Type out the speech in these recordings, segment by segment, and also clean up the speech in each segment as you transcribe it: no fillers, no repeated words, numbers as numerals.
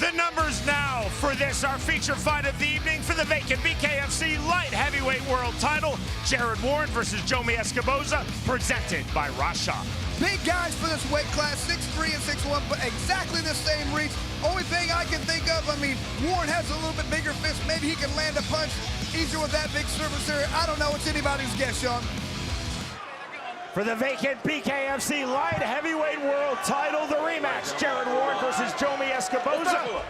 The numbers now for this, our feature fight of the evening for the vacant BKFC light heavyweight world title. Jared Warren versus Jomi ESCOBOZA, presented by Rasha. Big guys for this weight class, 6'3" and 6'1", but exactly the same reach. Only thing I can think of, I mean, Warren has a little bit bigger fist. Maybe he can land a punch easier with that big surface area. I don't know. It's anybody's guess, Sean. For the vacant BKFC light heavyweight world title, the rematch, Jared Warren versus Jomi ESCOBOZA.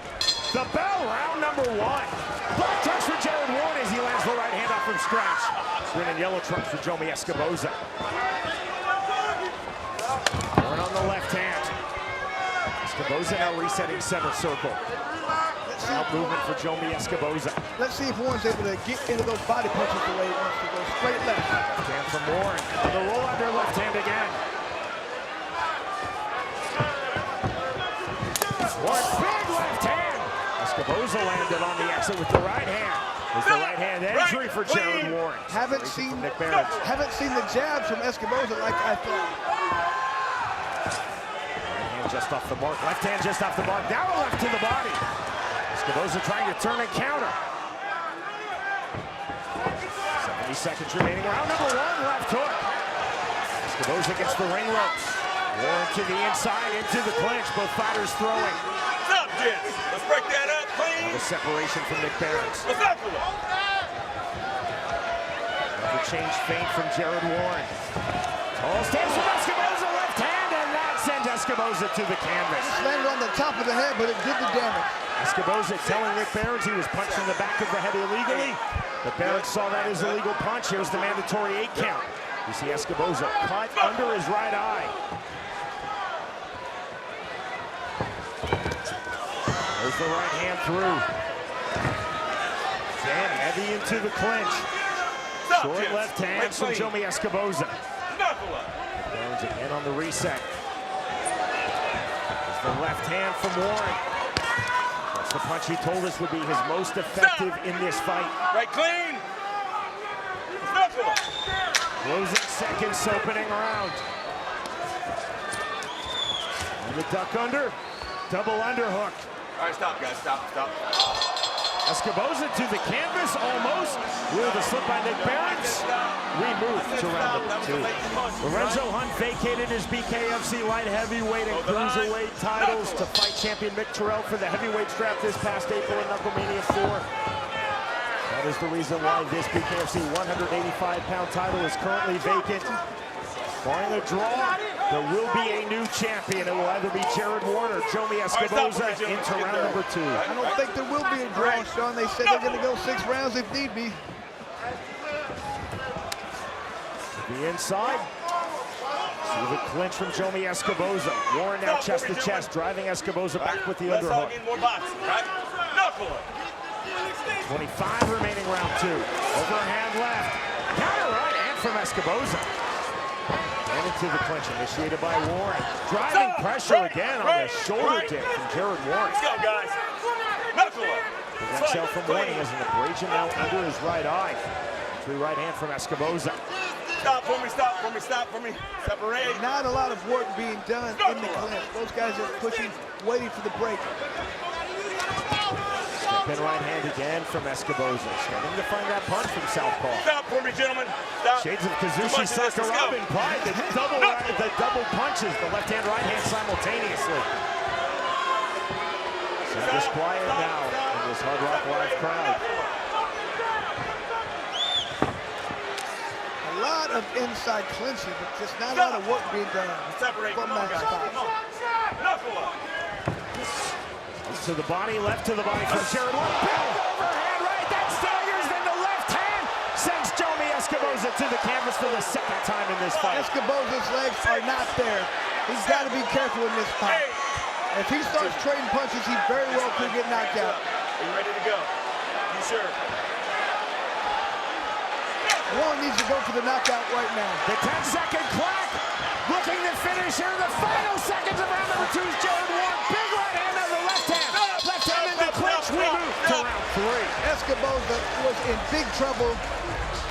The bell, round number 1. Black trunks for Jared Warren as he lands the right hand off from scratch. Green and yellow trunks for Jomi ESCOBOZA. Warren on the left hand. ESCOBOZA now resetting center circle. Now movement for Jomi ESCOBOZA. Let's see if Warren's able to get into those body punches the way he wants to go. Straight left. Hand from Warren. On the roll under left hand again. Warren, big left hand. ESCOBOZA landed on the exit with the right hand. There's the right hand entry for Jared Warren. Haven't seen the jabs from ESCOBOZA like I thought. Right hand just off the mark. Left hand just off the mark. Now a left to the body. ESCOBOZA trying to turn and counter. 70 seconds remaining. Round number 1, left hook. ESCOBOZA gets the ring ropes. Warren to the inside, into the clinch. Both fighters throwing. What's up, gents? Let's break that up, please. The separation from Nick Barons. What's up, The change feint from Jared Warren. Tall stance from ESCOBOZA, left hand, and that sends ESCOBOZA to the canvas. Just landed on the top of the head, but it did the damage. ESCOBOZA telling Nick Barons he was punched in the back of the head illegally. But Barons saw that as a legal punch. Here's the mandatory 8 count. You see ESCOBOZA cut under his right eye. There's the right hand through. Again, heavy into the clinch. Short left hand from Jomi ESCOBOZA. Barons again on the reset. There's the left hand from Warren. That's the punch he told us would be his most effective in this fight. Right clean. Closing seconds, opening round. And the duck under, double underhook. All right, stop, guys, stop. ESCOBOZA to the canvas, almost. With a slip by Nick Barons. We move to round number 2. Lorenzo Hunt vacated his BKFC light heavyweight and cruiserweight titles to fight champion Mick Terrell for the heavyweight strap this past April in Knucklemania 4. That is the reason why this BKFC 185-pound title is currently vacant. Barring a draw, there will be a new champion. It will either be Jared Warren or Jomi ESCOBOZA into round number 2. I don't think there will be a draw, Sean. They said they're going to go 6 rounds if need be. The inside. See the clinch from Jomi ESCOBOZA. Warren now chest to chest, driving ESCOBOZA back with the underhook. 25 remaining round 2. Overhand left. Counter right hand from ESCOBOZA. And into the clinch, initiated by Warren. Driving pressure again on the shoulder dip from Jared Warren. Let's go, guys. The exhale from Warren has an abrasion now under his right eye. Entry right hand from ESCOBOZA. Stop for me. Separate. Not a lot of work being done in the clinch. Those guys are pushing, waiting for the break. Step in right hand again from ESCOBOZA. Starting to find that punch from southpaw. Stop for me, gentlemen. Stop. Shades of Kazushi Sakuraba implied the double punches, the left hand, right hand simultaneously. So disquiet now in this Hard Rock Live crowd. A lot of inside clinching, but just not a lot of work being done from that spot. To the body, left to the body from Jared Warren. Overhand right, that staggers, then the left hand sends Jomi ESCOBOZA to the canvas for the 2nd time in this fight. ESCOBOZA's legs are not there. He's got to be careful in this fight. If he starts trading punches, he very well could get knocked out. Are you ready to go? You sure? Warren needs to go for the knockout right now. The 10-second clock, looking to finish here. The final seconds of round number 2 is Jared Warren. Big right hand on the left hand. Left hand in the clinch. We move to round 3. ESCOBOZA was in big trouble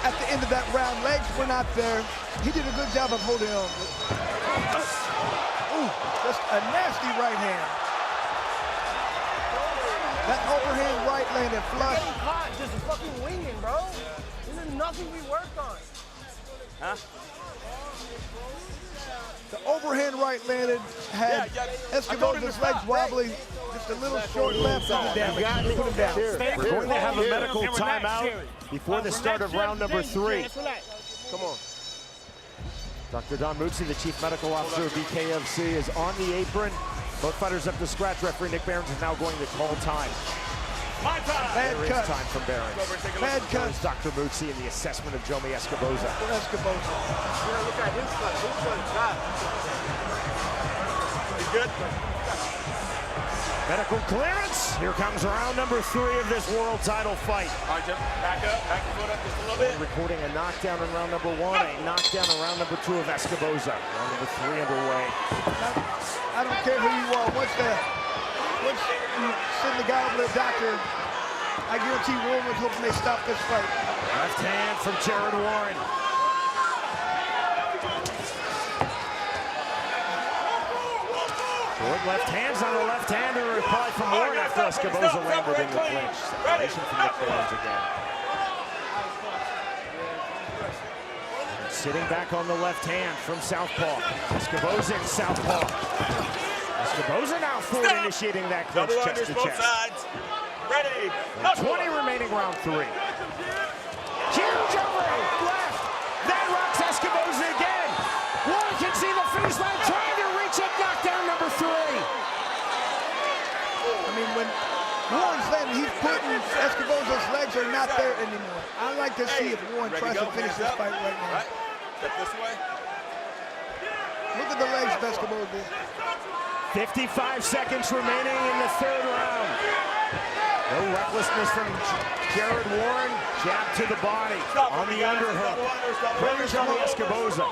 at the end of that round. Legs were not there. He did a good job of holding on. Ooh, just a nasty right hand. That overhand right landed flush. Getting caught just fucking winging, bro. This is nothing we worked on. Huh? The overhand right landed, had Escoboza's legs wobbly, just a little short left on the damage. Put him down. We're going to have a medical timeout before the start of round number 3. Come on. Dr. Don Mutsi, the Chief Medical Officer of BKFC, is on the apron. Both fighters up to scratch. Referee Nick Behrens is now going to call time. Bad There cut. is time from Behrens. Bad cut. There's Dr. Mutsi in the assessment of Jomi ESCOBOZA. Escoboza. Look at his foot. His foot shot. You good? Medical clearance. Here comes round number 3 of this world title fight. All right, Jim. Back up. Back your foot up just a little bit. Recording a knockdown in round number 1, a knockdown in round number 2 of ESCOBOZA. Round number 3 underway. I don't care who you are. Once you send the guy over to the doctor, I guarantee Warren was hoping they stop this fight. Left hand from Jared Warren. Short left hands on the left-hander. Reply from Warren after ESCOBOZA landed in the clinch. Separation from Nick Behrens again. Sitting back on the left hand from southpaw. ESCOBOZA in southpaw. ESCOBOZA now forward initiating that clinch Double chest unders to both chest. sides. Ready. And 20 remaining round 3. Huge overhand left. That rocks ESCOBOZA again. Warren can see the finish line, trying to reach it. Knockdown number 3. I mean, when Warren's landing, he's putting Escoboza's legs are not there anymore. I'd like to see if Warren tries to finish this fight right now. Right. Step this way. Look at the legs of Escoboza. 55 seconds remaining in the 3rd round. No recklessness from Jared Warren. Jab to the body on the underhook. Pressure on ESCOBOZA.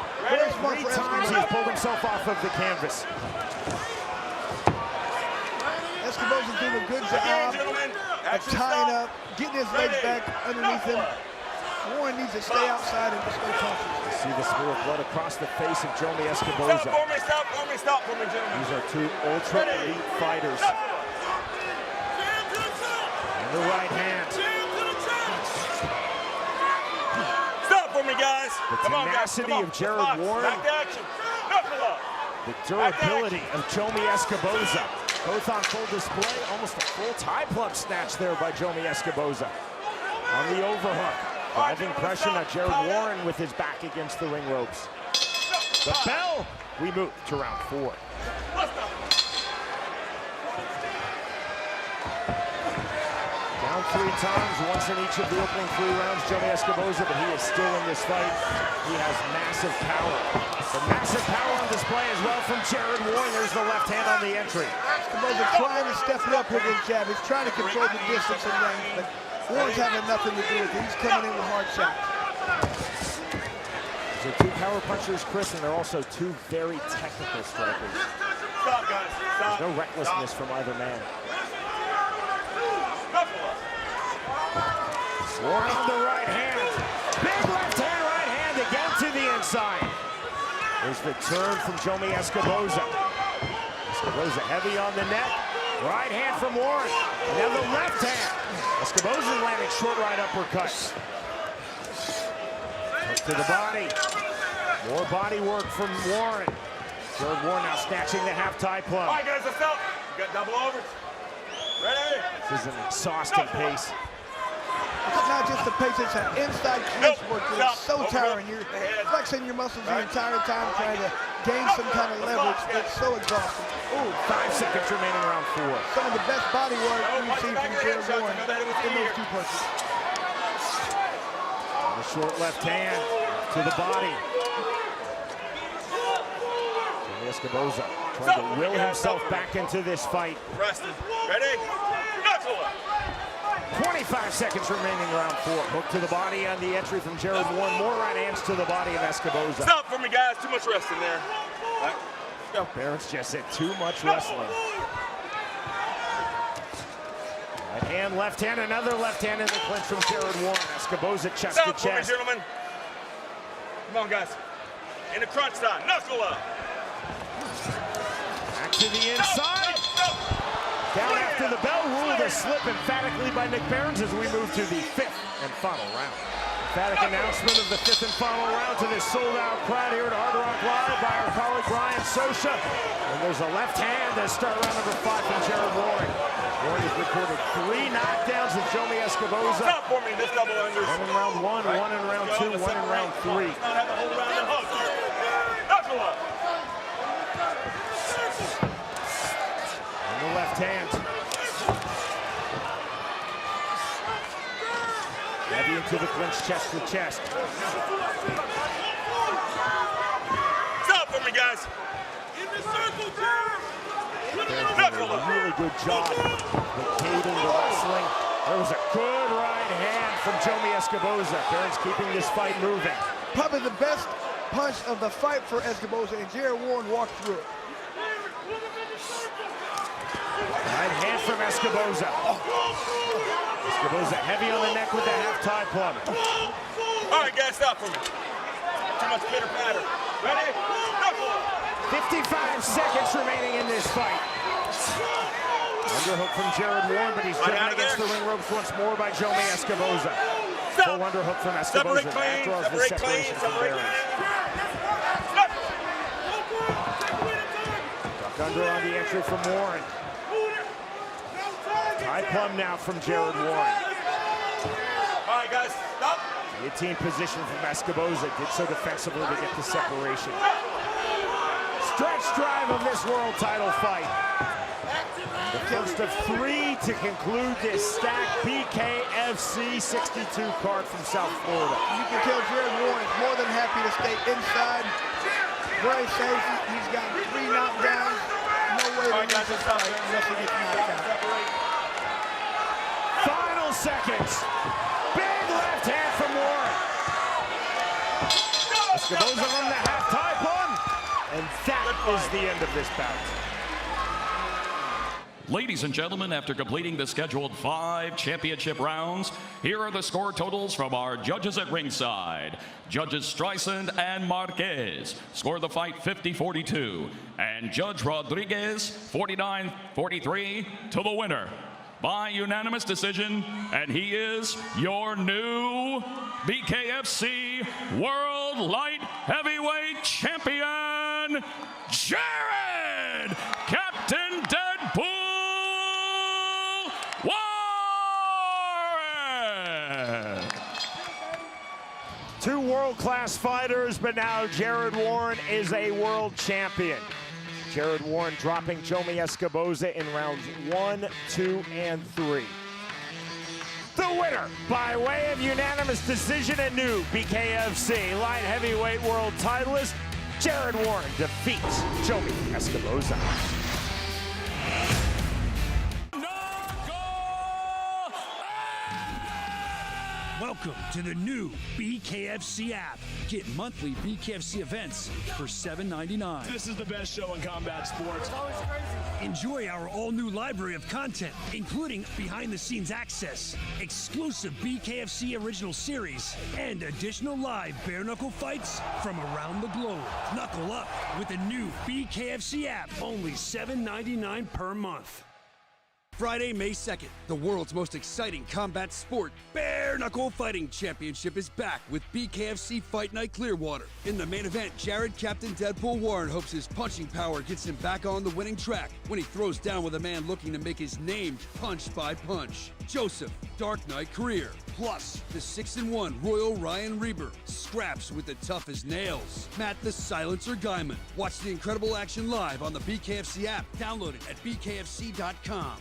3 times he's pulled himself off of the canvas. Escoboza's doing a good job of tying up, getting his legs back underneath him. Warren needs to stay outside and just go punches. You see the smear of blood across the face of Jomi Stop ESCOBOZA. for me, stop for me, stop for me, gentlemen. These are 2 ultra elite fighters. And the right hand. Stop for me, guys. The Come on, guys. tenacity Come on. of Jared Box. Warren. Back to action. Knuckle up. The durability of Jomi ESCOBOZA. Both on full display. Almost a full tie plug snatch there by Jomi ESCOBOZA. On the overhook. Driving pressure on Jared Warren with his back against the ring ropes. The bell. We move to round 4. Down 3 times, once in each of the opening 3 rounds, Jomi ESCOBOZA, but he is still in this fight. He has massive power. The massive power on display as well from Jared Warren. There's the left hand on the entry. Escoboza trying to step it up with his jab. He's trying to control the distance and range, but Warren's having nothing to do with it. He's coming in with hard shots. So 2 power punchers, Chris, and they're also 2 very technical strikers. Stop, guys. Stop. There's no recklessness from either man. Warren on the right hand. Big left hand, right hand again to the inside. There's the turn from Jomi ESCOBOZA. ESCOBOZA heavy on the neck. Right hand from Warren. And now the left hand. ESCOBOZA landing short right uppercuts. Up to the body. More body work from Warren. Jared Warren now snatching the half tie plug. All right, guys, let's go. We got double overs. Ready? This is an exhausting pace. It's not just the pace, it's an inside clinch work that is so tiring. You're flexing your muscles the entire time trying to gain some kind of leverage. It's so exhausting. Ooh, 5 seconds remaining round 4. Some of the best body work we've seen from Jared Warren in those 2 punches. The short left hand to the body. ESCOBOZA trying to will himself back into this fight. Rested. Ready? Knuckle up. 25 seconds remaining round 4. Hook to the body on the entry from Jared Warren. More right hands to the body of ESCOBOZA. Stop for me, guys. Too much rest in there. Right. Go. Behrens just said too much wrestling. Right hand, left hand, another left hand in the clinch from Jared Warren. ESCOBOZA chest Stop to for me, chest. gentlemen. Come on, guys. In the crunch time. Knuckle up. Back to the inside. Down after the bell, ruled a a slip emphatically by Nick Behrens as we move to the 5th and final round. Emphatic announcement of the 5th and final round to this sold-out crowd here at Hard Rock Live by our colleague Brian Sosha. And there's a left hand to start round number 5 from Jared Warren. Warren has recorded 3 knockdowns of Jomi ESCOBOZA. Stop for me, this double under. One in round 1, one in round 2, one in round 3. Knuckle up. And the left hand. Heavy into the clinch, chest to chest. Stop for me, guys. In the circle, Knuckle up. Really good job locating the wrestling. There was a good right hand from Jomi ESCOBOZA. Behrens keeping this fight moving. Probably the best punch of the fight for ESCOBOZA, and Jared Warren walked through it. Right hand from ESCOBOZA. ESCOBOZA heavy on the neck with the half-tie plum. All right, guys, stop for me. Too much pitter patter. Ready? Knuckle. 55 seconds remaining in this fight. Underhook from Jared Warren, but he's driven against the ring ropes once more by Jomi ESCOBOZA. Full underhook from ESCOBOZA. That draws the separation from Behrens. Duck under on the entry from Warren. High plum now from Jared Warren. All right, guys, stop. Guillotine position from ESCOBOZA. Did so defensively to get the separation. Stretch drive of this world title fight. The first of 3 to conclude this stacked BKFC 62 card from South Florida. You can tell Jared Warren is more than happy to stay inside. Very safe. He's got 3 knockdowns. No way to lose this fight unless he gets knocked out. Final seconds. Big left hand from Warren. ESCOBOZA on the half-tie plum. And that is the end of this bout. Ladies and gentlemen, after completing the scheduled 5 championship rounds, here are the score totals from our judges at ringside. Judges Streisand and Marquez scored the fight 50-42, and Judge Rodriguez 49-43 to the winner by unanimous decision, and he is your new BKFC World Light Heavyweight Champion, Jared Captain Deadpool Warren! 2 world-class fighters, but now Jared Warren is a world champion. Jared Warren dropping Jomi ESCOBOZA in rounds 1, 2, and 3. The winner, by way of unanimous decision, a new BKFC light heavyweight world titleist, Jared Warren defeats Jomi ESCOBOZA. Welcome to the new BKFC app. Get monthly BKFC events for $7.99. This is the best show in combat sports. Enjoy our all-new library of content, including behind-the-scenes access, exclusive BKFC original series, and additional live bare-knuckle fights from around the globe. Knuckle up with the new BKFC app, only $7.99 per month. Friday, May 2nd, the world's most exciting combat sport, Bare Knuckle Fighting Championship, is back with BKFC Fight Night Clearwater. In the main event, Jared Captain Deadpool Warren hopes his punching power gets him back on the winning track when he throws down with a man looking to make his name punch by punch, Joseph Dark Knight CREER. Plus, the 6-1 Royal Ryan REBER scraps with the tough as nails, Matt the Silencer GYMON. Watch the incredible action live on the BKFC app. Download it at bkfc.com.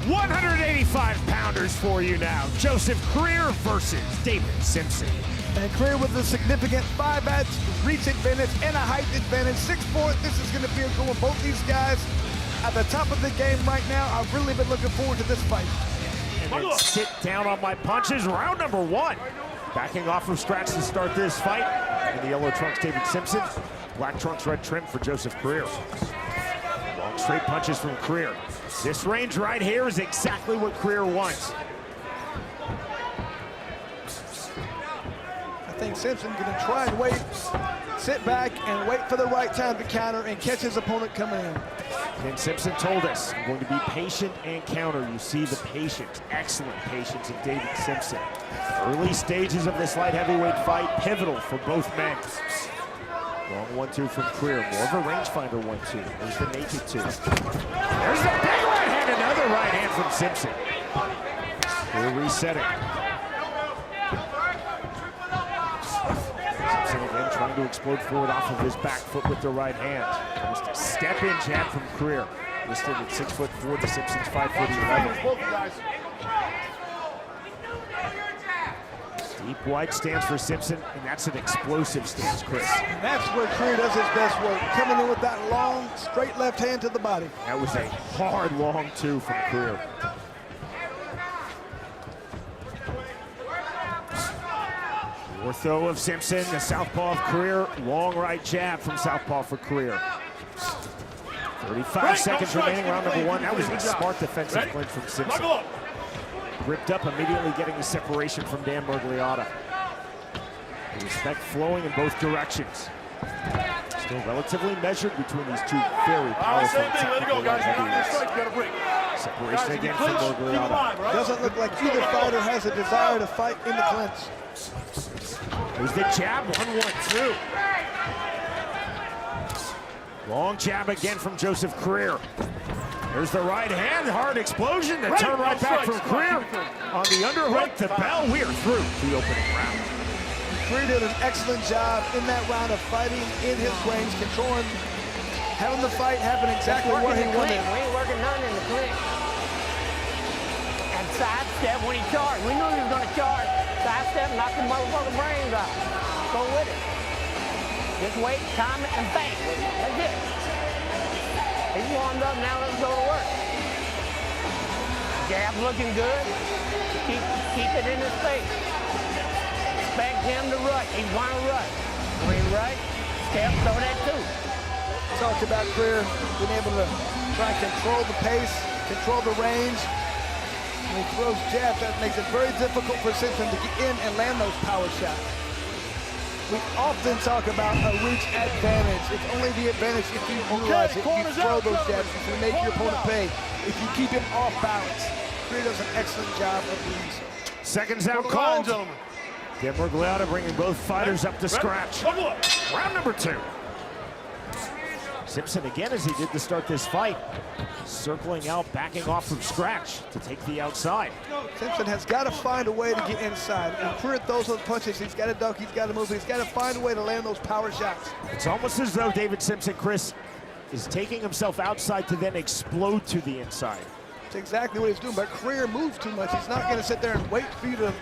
185-pounders for you now. Joseph CREER versus David Simpson. And CREER with a significant 5-match reach advantage and a height advantage. 6'4", this is going to be a good one. Both these guys at the top of the game right now. I've really been looking forward to this fight. And then sit down on my punches. Round number 1. Backing off from scratch to start this fight. In the yellow trunks, David Simpson. Black trunks, red trim for Joseph CREER. Long straight punches from CREER. This range right here is exactly what CREER wants. I think Simpson going to try and wait, sit back and wait for the right time to counter and catch his opponent coming in. And Simpson told us, I'm going to be patient and counter. You see the patience, excellent patience of David Simpson. Early stages of this light heavyweight fight, pivotal for both men. Long 1-2 from CREER, more of a rangefinder 1-2. There's the naked 2. There's the big right hand, another right hand from Simpson. CREER resetting. Simpson again trying to explode forward off of his back foot with the right hand. Almost a step-in jab from CREER. Listed at 6'4" to Simpson's 5'11". Deep wide stance for Simpson, and that's an explosive stance, Chris. And that's where CREER does his best work, coming in with that long, straight left hand to the body. That was a hard long 2 from CREER. Ortho of Simpson, the southpaw of CREER, long right jab from southpaw for CREER. 35 seconds remaining, round number 1. That was a smart defensive clinch from Simpson. Ripped up, immediately getting the separation from Dan Murgliata. Respect flowing in both directions. Still relatively measured between these two very powerful technical heavyweights. Separation again from Murgliata. Doesn't look like either fighter has a desire to fight in the clinch. There's the jab, 1-1-2. Long jab again from Joseph CREER. There's the right hand, hard explosion, the turn right back from CREER. On the underhook, the bell, we are through the opening round. CREER did an excellent job in that round of fighting in his range, controlling, having the fight happen exactly where he wanted. We ain't working none in the clinch. And sidestep when he charged. We knew he was going to charge. Sidestep, knock the motherfucking brains out. Go with it. Just wait, time it, and bang. That's it. He's warmed up, now let's go to work. Jab looking good. Keep it in his face. Expect him to rush. He want to rush. When he rush, step, throw that too. Talked about CREER being able to try and control the pace, control the range. When he throws jabs, that makes it very difficult for Simpson to get in and land those power shots. We often talk about a reach advantage. It's only the advantage if you utilize it, if you throw those jabs, if you make your opponent pay, if you keep him off balance. CREER does an excellent job of doing so. Seconds out called. Dan Murgliata bringing both fighters up to scratch. Round number 2. Simpson again, as he did to start this fight, circling out, backing off from scratch to take the outside. Simpson has got to find a way to get inside. When CREER throws those punches, he's got to duck, he's got to move, he's got to find a way to land those power shots. It's almost as though David Simpson, Chris, is taking himself outside to then explode to the inside. That's exactly what he's doing, but CREER moves too much. He's not going to sit there and wait for you to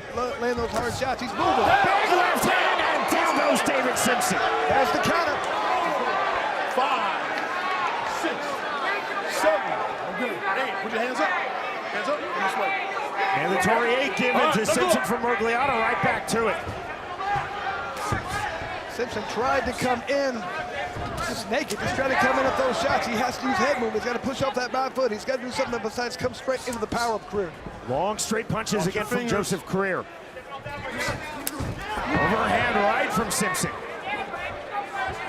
land those hard shots. He's moving. Big left hand, and down goes David Simpson. There's the counter. 5, 6, 7. I'm good. 8. Put your hands up. Hands up. This way. Mandatory 8 given to Simpson from Murgliata, right back to it. Simpson tried to come in just naked, just trying to come in with those shots. He has to use head movement. He's got to push off that back foot. He's got to do something besides come straight into the power of CREER. Long straight punches again from Joseph CREER. Overhand right from Simpson.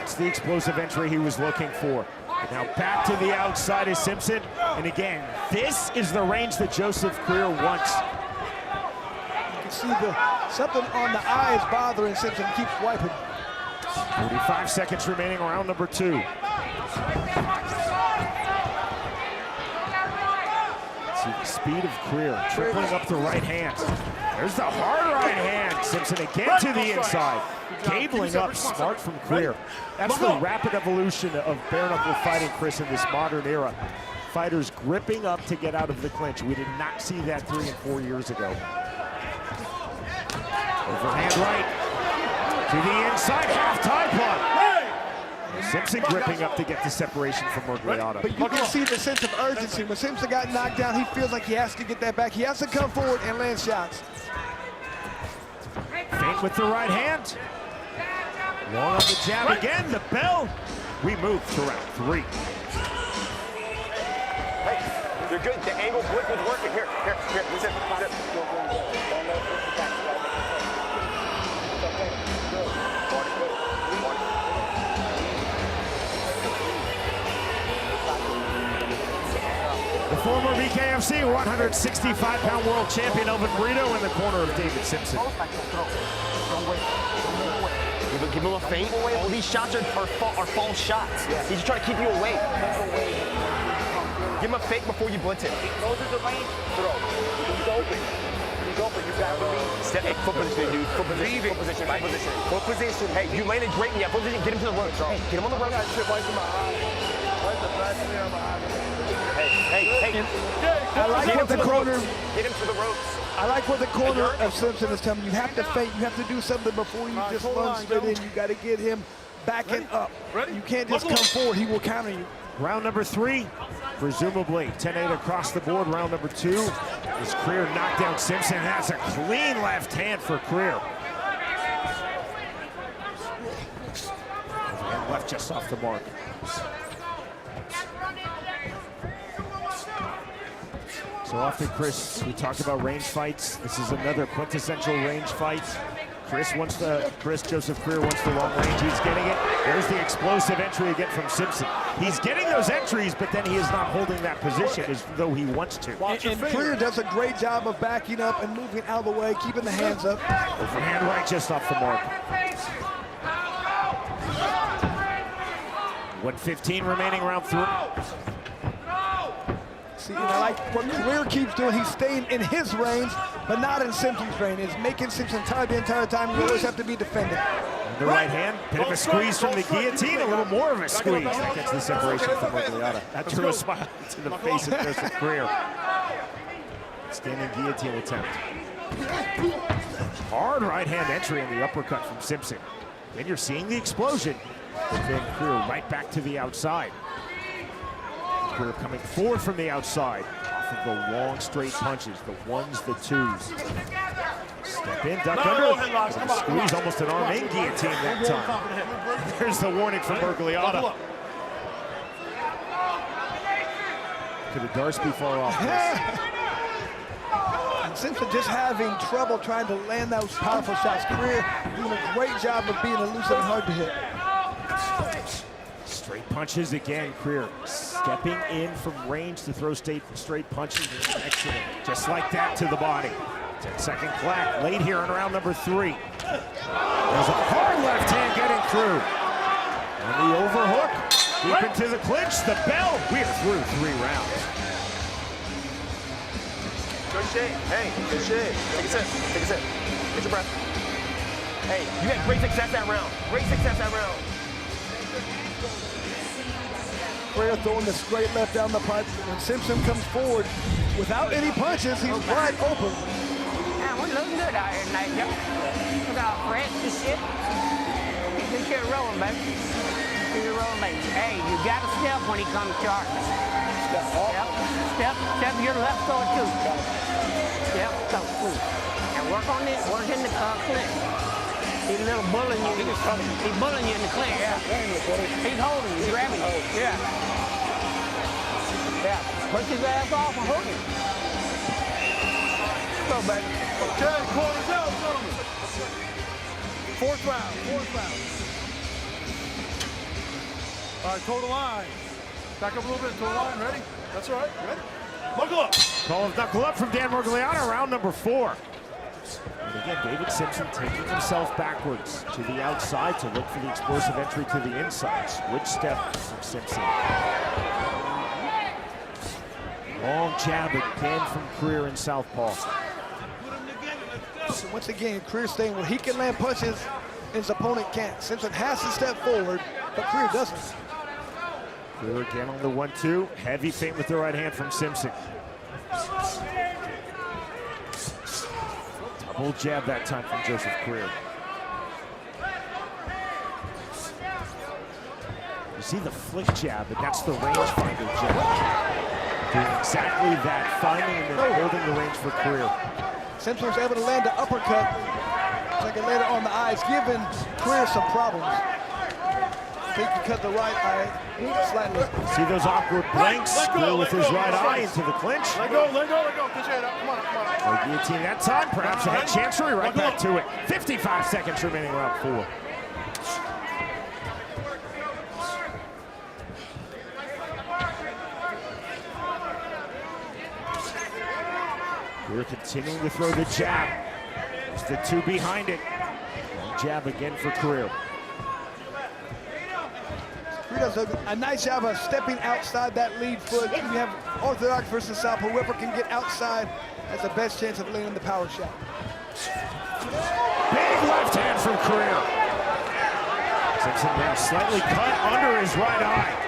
It's the explosive entry he was looking for. And now back to the outside is Simpson. And again, this is the range that Joseph CREER wants. You can see something on the eye is bothering Simpson. He keeps wiping. 45 seconds remaining, round number 2. See the speed of CREER, tripling up the right hand. There's the hard right hand. Simpson again to the inside. Cabling up smart from CREER. That's the rapid evolution of bare knuckle fighting, Chris, in this modern era. Fighters gripping up to get out of the clinch. We did not see that 3 and 4 years ago. Overhand right. To the inside, half tie block. Simpson gripping up to get the separation from Murgliata. But you can see the sense of urgency. When Simpson got knocked down, he feels like he has to get that back. He has to come forward and land shots. Feint with the right hand. Long on the jab again, the bell. We move to round 3. Hey, you're good. The angle quick was working. Here, zip. former BKFC 165-pound world champion Elvin Brito in the corner of David Simpson. Give him a feint. All these shots are false shots. He's just trying to keep you away. Give him a fake before you blitz him. Closes the range, throw. He's open. He's open. You got to believe. Step, hey, foot position, dude. Foot position. Foot position. Foot position. Foot position. Hey, you landed great in that foot position. Get him to the ropes. Hey, get him on the ropes. Hey. I like what the corner. Get him to the ropes. I like what the corner of Simpson is telling you. You have to feint. You have to do something before you just run straight in. You got to get him backing up. You can't just come forward. He will counter you. Round number 3, presumably 10-8 across the board. Round number 2 is CREER knocked down Simpson. That's a clean left hand for CREER. And left just off the mark. So often, Chris, we talk about range fights. This is another quintessential range fight. Joseph CREER wants the long range. He's getting it. There's the explosive entry again from Simpson. He's getting those entries, but then he is not holding that position as though he wants to. And CREER does a great job of backing up and moving out of the way, keeping the hands up. Overhand right just off the mark. 1:15 remaining, round 3. See, and I like what CREER keeps doing. He's staying in his range, but not in Simpson's range. It's making Simpson tired the entire time. You always have to be defended. The right hand, bit of a squeeze from the guillotine, a little more of a squeeze. That gets the separation from Mergliata. That drew a smile to the face of Joseph CREER. Standing guillotine attempt. Hard right hand entry and the uppercut from Simpson. Then you're seeing the explosion. But then CREER right back to the outside. CREER coming forward from the outside off of the long straight punches, the ones, the twos. Step in, duck under. Squeeze, almost an arm in guillotine that time. There's the warning from Mergliata. Could have Darce be far off this? And Simpson just having trouble trying to land those powerful shots. CREER doing a great job of being elusive and hard to hit. Straight punches again, CREER stepping in from range to throw straight punches. Excellent, just like that to the body. 10-second clap, late here in round number 3. There's a hard left hand getting through. And the overhook, deep into the clinch, the bell. We are through 3 rounds. Good shit. Hey, good shit. Take a sip. Take a sip. Get your breath. Hey, you had great success that round. Great success that round. CREER throwing the straight left down the pipe. When Simpson comes forward without any punches, he's wide open. Man, we're looking good out here tonight, Joe. Look out, fresh and shit. Keep this shit rolling, baby. Keep it rolling, baby. Hey, you gotta step when he comes charging. Step your left toe too. Step, so, and work on this, work in the clinch. He's a little bullying you. He's bullying you in the clinch. Yeah. He's holding you, grabbing you. Yeah. Push his ass off and hook him. Go, baby. Okay, corners out, gentlemen. Fourth round. All right, toe the line. Back up a little bit, toe the line, ready? That's all right, ready? Knuckle up. Call of knuckle up from Dan Mergliata, round number 4. And again, David Simpson taking himself backwards to the outside to look for the explosive entry to the inside. Switch step from Simpson. Long jab again from CREER in southpaw. So once again, CREER staying where he can land punches, his opponent can't. Simpson has to step forward, but CREER doesn't. CREER again on the 1-2. Heavy feint with the right hand from Simpson. Double jab that time from Joseph CREER. You see the flick jab, and that's the rangefinder jab. Doing exactly that, finding and then holding the range for CREER. Simpson was able to land the uppercut, second later on the eyes, giving CREER some problems. I think he cut the right eye slightly. See those awkward blinks? CREER with his right eye into the clinch. Let go. Get your head up. Come on. The guillotine that time, perhaps a head chancery, right back to it. 55 seconds remaining, round 4. We're continuing to throw the jab. It's the two behind it. Jab again for CREER. CREER does a nice job of stepping outside that lead foot. You have orthodox versus southpaw. Whoever can get outside has the best chance of landing the power shot. Big left hand from CREER. Simpson now slightly cut under his right eye.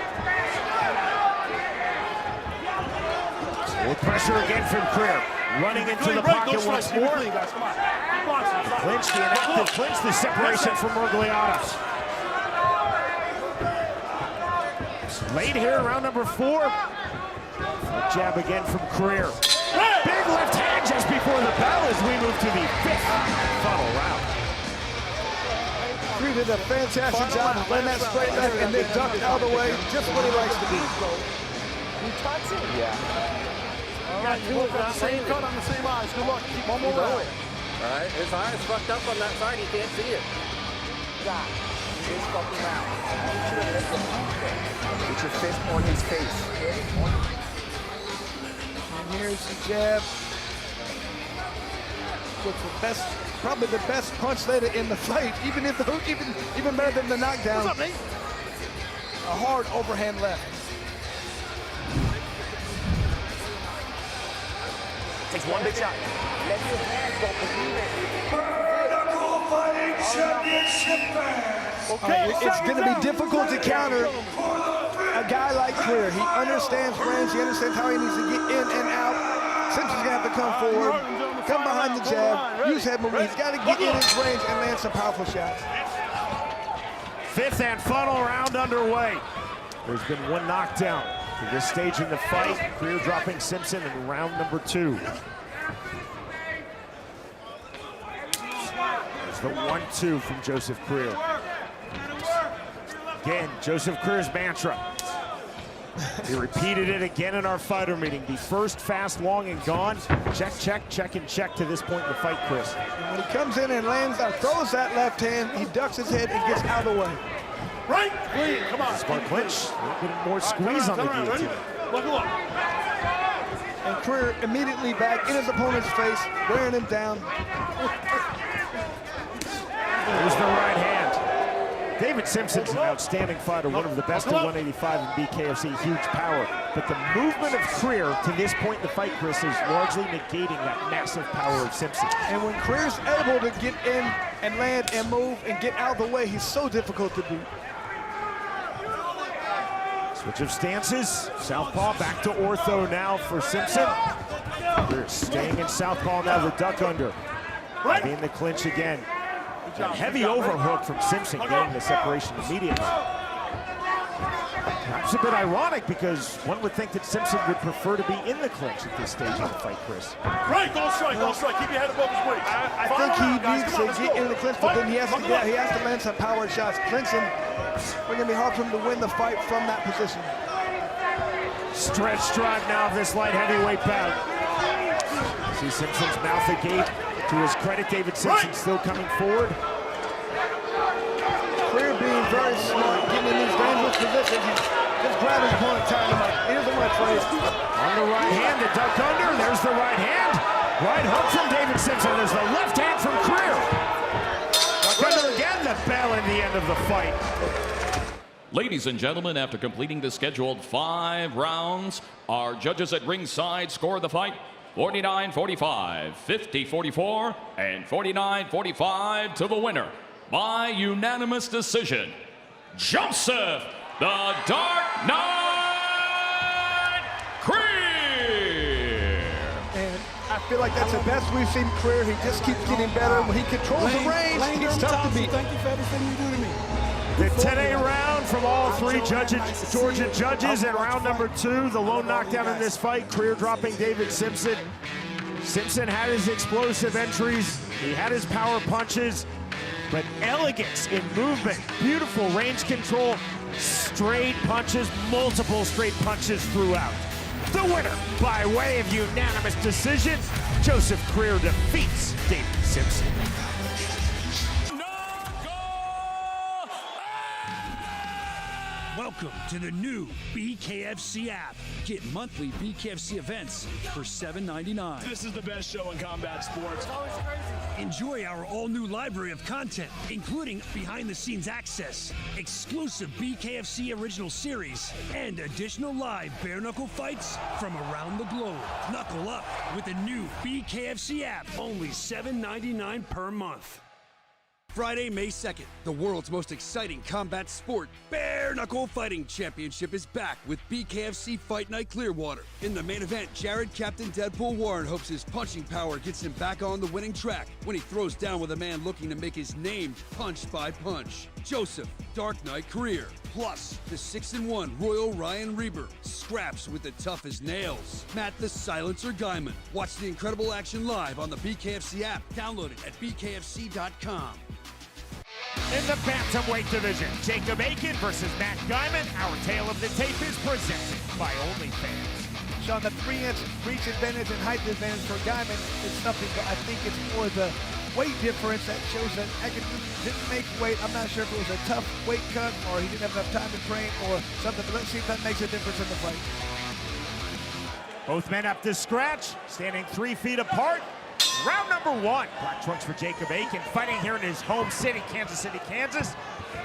More pressure again from CREER. Running into the pocket once more. Clinch, the inactive clinch, the separation from Murglianos. Late here, round number 4. A jab again from CREER. Big left hand just before the bell as we move to the 5th final round. CREER did a fantastic job of letting that straight left and then ducked out of the way, just what he likes to do. He touched it? Yeah. All right, you both got the same cut on the same eyes. Good luck. Keep one more round. All right, his eye is fucked up on that side. He can't see it. God, he's fucking out. Get your fist on his face. And here's the jab. With the best, probably the best punch later in the fight, even better than the knockdown. What's up, Nate? A hard overhand left. Takes one big shot. Let your hands go, believe it. Okay, it's going to be difficult to counter a guy like CREER. He understands range. He understands how he needs to get in and out. Simpson's going to have to come forward, come behind the jab, use head movement. He's got to get in his range and land some powerful shots. 5th and final round underway. There's been one knockdown to this stage in the fight. CREER dropping Simpson in round number 2. There's the 1-2 from Joseph CREER. Again, Joseph CREER's mantra. He repeated it again in our fighter meeting. Be first, fast, long, and gone. Check, check, check, and check to this point in the fight, Chris. And when he comes in and lands or throws that left hand, he ducks his head and gets out of the way. Right, clean, come on. Smart clinch, a little bit more squeeze on the guillotine. Look, look. And CREER immediately back in his opponent's face, wearing him down. There's the right hand. David Simpson's an outstanding fighter, one of the best at 185 in BKFC, huge power. But the movement of CREER to this point in the fight, Chris, is largely negating that massive power of Simpson. And when CREER's able to get in and land and move and get out of the way, he's so difficult to beat. Switch of stances, southpaw back to ortho now for Simpson. CREER staying in southpaw now, the duck under. In the clinch again. A heavy overhook from Simpson, getting the separation immediately. Perhaps a bit ironic because one would think that Simpson would prefer to be in the clinch at this stage of the fight, Chris. Right, don't strike, don't strike. Keep your head above his weight. I think he needs to get in the clinch, but then he has to land some power shots. Clinching, it's going to be hard for him to win the fight from that position. Stretch drive now of this light heavyweight bout. See Simpson's mouth agape. To his credit, David Simpson still coming forward. CREER being very smart, getting in these dangerous positions. He's just grabbing his opponent, tying him up. He doesn't want to trade. On the right hand, the duck under. There's the right hand. Right hook from David Simpson. There's the left hand from CREER. Duck under again, the bell in the end of the fight. Ladies and gentlemen, after completing the scheduled 5 rounds, our judges at ringside score the fight 49-45, 50-44, and 49-45 to the winner by unanimous decision, Joseph the Dark Knight CREER. And I feel like that's the best we've seen CREER. He just keeps getting better. When he controls the range, he's tough to beat. Thank you for everything you do to me. The 10-8 round from all 3 Georgia judges in round number 2. The lone knockdown in this fight, CREER dropping David Simpson. Simpson had his explosive entries. He had his power punches, but elegance in movement, beautiful range control, straight punches, multiple straight punches throughout. The winner, by way of unanimous decision, Joseph CREER defeats David Simpson. Welcome to the new BKFC app. Get monthly BKFC events for $7.99. This is the best show in combat sports. Enjoy our all-new library of content, including behind-the-scenes access, exclusive BKFC original series, and additional live bare-knuckle fights from around the globe. Knuckle up with the new BKFC app, only $7.99 per month. Friday, May 2nd, the world's most exciting combat sport, Bare Knuckle Fighting Championship is back with BKFC Fight Night Clearwater. In the main event, Jared Captain Deadpool Warren hopes his punching power gets him back on the winning track when he throws down with a man looking to make his name punch by punch. Joseph, Dark Knight CREER, plus the 6-1 Royal Ryan REBER scraps with the tough as nails. Matt the Silencer GYMON. Watch the incredible action live on the BKFC app. Download it at bkfc.com. In the bantamweight division, Jacob Aiken versus Matt Guyman. Our tale of the tape is presented by OnlyFans. Sean, the 3-inch reach advantage and height advantage for Guyman is something, but I think it's more the weight difference that shows that Aiken didn't make weight. I'm not sure if it was a tough weight cut or he didn't have enough time to train or something, but let's see if that makes a difference in the fight. Both men up to scratch, standing 3 feet apart. Round number 1. Black trunks for Jacob Aiken, fighting here in his home city, Kansas City, Kansas.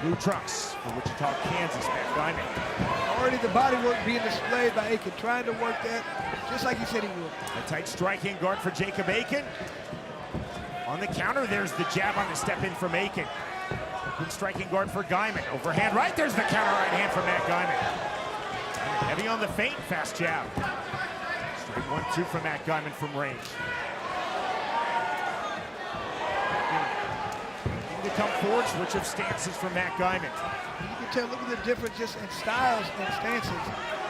Blue trunks for Wichita, Kansas, Matt Guyman. Already the body work being displayed by Aiken, trying to work that just like he said he would. A tight striking guard for Jacob Aiken. On the counter, there's the jab on the step in from Aiken. Good striking guard for Guyman. Overhand right, there's the counter right hand from Matt Guyman. Heavy on the feint, fast jab. Straight 1-2 from Matt Guyman from range. To come forward, switch of stances from Matt Guyman. You can tell, look at the difference just in styles and stances.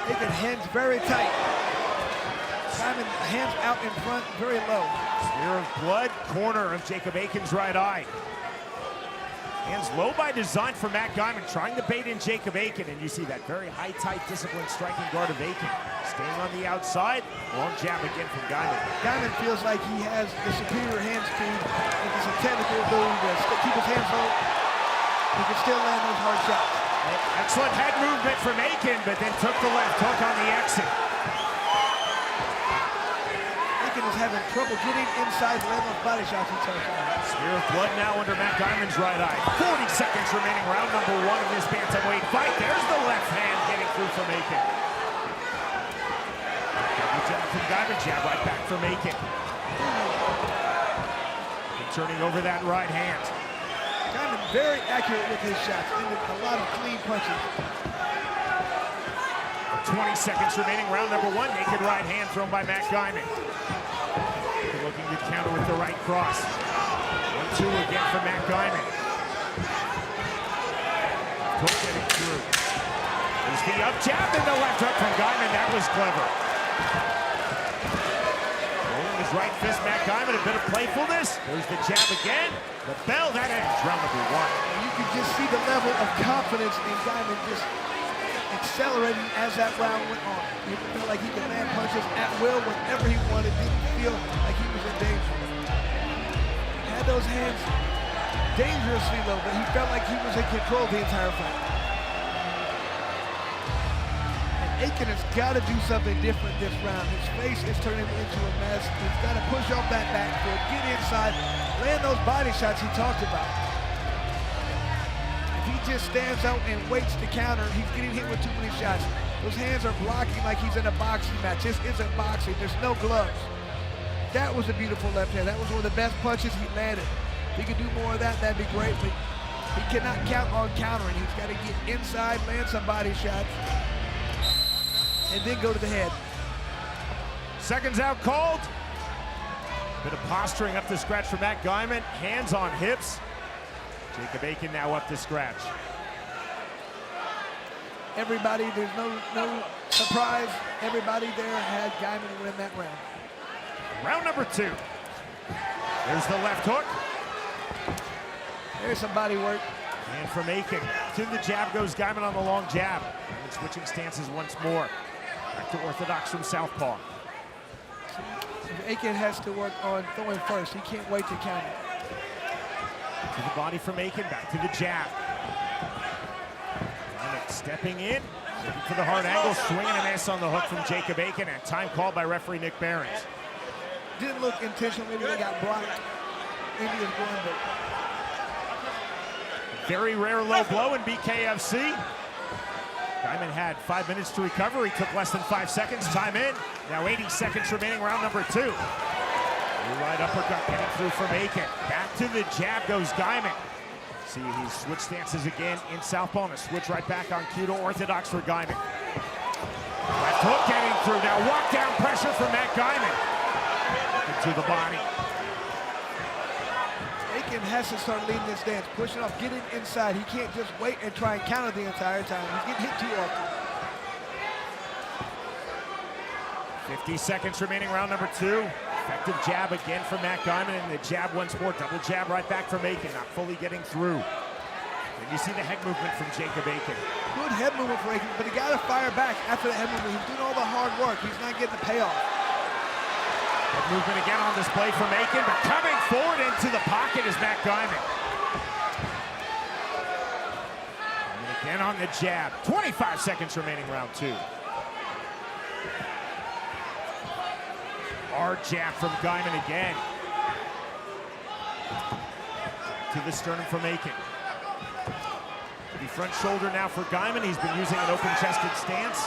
Aiken hands very tight. Guyman hands out in front, very low. Smear of blood, corner of Jacob Aiken's right eye. Hands low by design for Matt Guyman, trying to bait in Jacob Aiken, and you see that very high, tight, disciplined striking guard of Aiken. Staying on the outside, long jab again from Guyman. Guyman feels like he has the superior hand speed and just a technical ability to keep his hands low. He can still land those hard shots. Excellent head movement from Aiken, but then took the left hook on the exit. Aiken is having trouble getting inside the level of body shots he talks about. Smear of blood now under Matt Guyman's right eye. 40 seconds remaining, round number 1 of this bantamweight fight. There's the left hand getting through from Aiken. Jab from Guyman, jab right back from Aiken. And turning over that right hand. Guyman very accurate with his shots, and a lot of clean punches. 20 seconds remaining, round number 1. Naked right hand thrown by Matt Guyman. Looking to counter with the right cross. 1-2 again for Matt Guyman. Hook getting through. There's the up jab and the left hook from Guyman. That was clever. Rolling his right fist, Matt Guyman, a bit of playfulness. There's the jab again. The bell, that ends round number 1. You can just see the level of confidence in Guyman just accelerating as that round went on. He felt like he could land punches at will whenever he wanted. Didn't feel like he was in danger. Had those hands dangerously low, but he felt like he was in control the entire fight. And Aiken has got to do something different this round. His face is turning into a mess. He's got to push off that back foot, get inside, land those body shots he talked about. He just stands out and waits to counter. He's getting hit with too many shots. Those hands are blocking like he's in a boxing match. This isn't boxing. There's no gloves. That was a beautiful left hand. That was one of the best punches he landed. If he could do more of that, that'd be great. But he cannot count on countering. He's got to get inside, land some body shots, and then go to the head. Seconds out called. Bit of posturing up to scratch for Matt Guyman. Hands on hips. Jacob Aiken now up to scratch. Everybody, there's no surprise. Everybody there had Guyman win that round. Round number 2. There's the left hook. There's some body work. And from Aiken to the jab goes Guyman on the long jab. And switching stances once more. Back to orthodox from southpaw. Aiken has to work on throwing first. He can't wait to counter. To the body from Aiken, back to the jab. Stepping in, looking for the hard angle, swinging a miss on the hook from Jacob Aiken, and time called by referee Nick Behrens. Didn't look intentional, maybe they got blocked. Indians going, but very rare low blow in BKFC. Guyman had 5 minutes to recover. He took less than 5 seconds. Time in. Now 80 seconds remaining, round number 2. Right uppercut getting through from Aiken. Back to the jab goes Guyman. See, he's switched stances again in southpaw, and a switch right back on cue to orthodox for Guyman. Left hook getting through. Now walk down pressure from Matt Guyman. Into the body. Aiken has to start leading this dance, pushing off, getting inside. He can't just wait and try and counter the entire time. He's getting hit too often. 50 seconds remaining, round number 2. Effective jab again from Matt Guyman, and the jab once more. Double jab right back from Aiken, not fully getting through. And you see the head movement from Jacob Aiken. Good head movement for Aiken, but he got to fire back after the head movement. He's doing all the hard work. He's not getting the payoff. Head movement again on display from Aiken, but coming forward into the pocket is Matt Guyman. And again on the jab. 25 seconds remaining, round 2. Hard jab from Guyman again. To the sternum from Aiken. The front shoulder now for Guyman. He's been using an open-chested stance.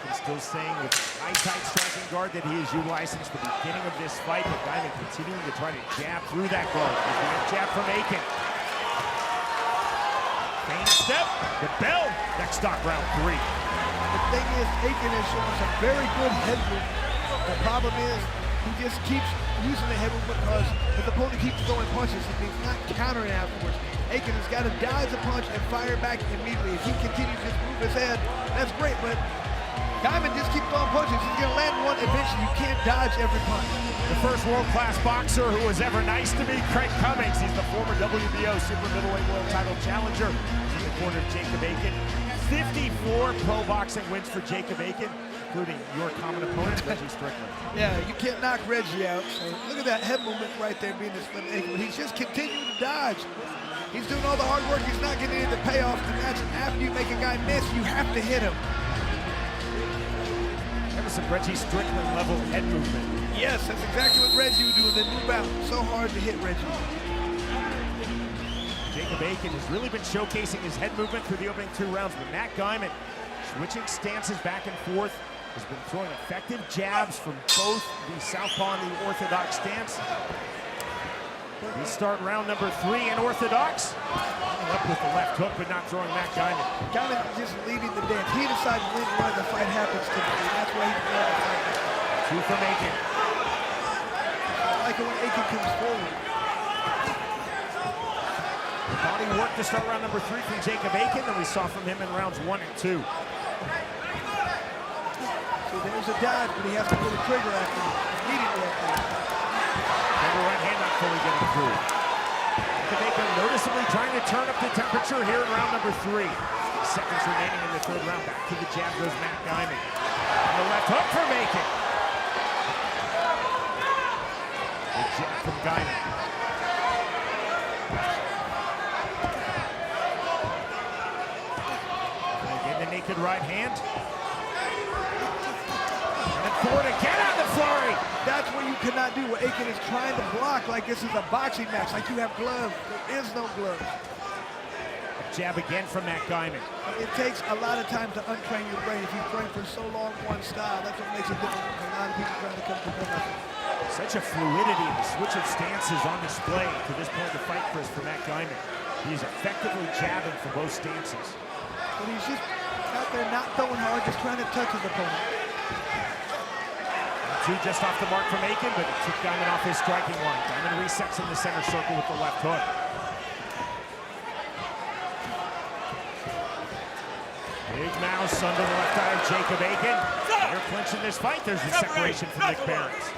He's still staying with high, tight striking guard that he has utilized since the beginning of this fight, but Guyman continuing to try to jab through that guard. Jab from Aiken. Feint step, the bell. Next stop, round 3. The thing is, Aiken is showing some very good head movement. The problem is, he just keeps using the head movement because his opponent keeps throwing punches and he's not countering afterwards. Aiken has got to dodge a punch and fire back immediately. If he continues to move his head, that's great, but Guyman just keeps throwing punches. He's going to land one eventually. You can't dodge every punch. The first world-class boxer who was ever nice to me, Craig Cummings. He's the former WBO super middleweight world title challenger. He's in the corner of Jacob Aiken. 54 pro boxing wins for Jacob Aiken, including your common opponent, Reggie Strickland. Yeah, you can't knock Reggie out. So look at that head movement right there being displayed by Aiken. He's just continuing to dodge. He's doing all the hard work. He's not getting any of the payoff. And that's after you make a guy miss, you have to hit him. That was some Reggie Strickland level head movement. Yes, that's exactly what Reggie would do with the move out. So hard to hit Reggie. Jacob Aiken has really been showcasing his head movement through the opening 2 rounds, but Matt Guyman, switching stances back and forth, has been throwing effective jabs from both the southpaw and the orthodox stance. We start round number 3 in orthodox. Up with the left hook, but not throwing Matt Guyman. Guyman just leading the dance. He decides when the fight happens typically. That's why he's going to fight. 2 from Aiken. I like it when Aiken comes forward. Body work to start round number 3 from Jacob Aiken, and we saw from him in rounds 1 and 2. So there's a dodge, but he has to pull the trigger after immediately after. Double right hand not fully getting through. Jacob Aiken noticeably trying to turn up the temperature here in round number 3. Seconds remaining in the 3rd round. Back to the jab goes Matt Guyman. And the left hook from Aiken. The jab from Guyman. Naked right hand. And then forward again on the flurry. That's what you cannot do. What Aiken is trying to block like this is a boxing match, like you have gloves. There is no gloves. Jab again from Matt Guyman. It takes a lot of time to untrain your brain. If you train for so long one style, that's what makes it difficult for a lot of people trying to come to professional. Such a fluidity in the switch of stances on display to this point of the fight, Chris, for Matt Guyman. He's effectively jabbing from both stances. But he's just out there not throwing hard, just trying to touch his opponent. 2 just off the mark from Aiken, but it took Guyman off his striking line. Guyman resets in the center circle with the left hook. Big mouse under the left eye of Jacob Aiken. They're clinching this fight. There's the separation from Nick Behrens.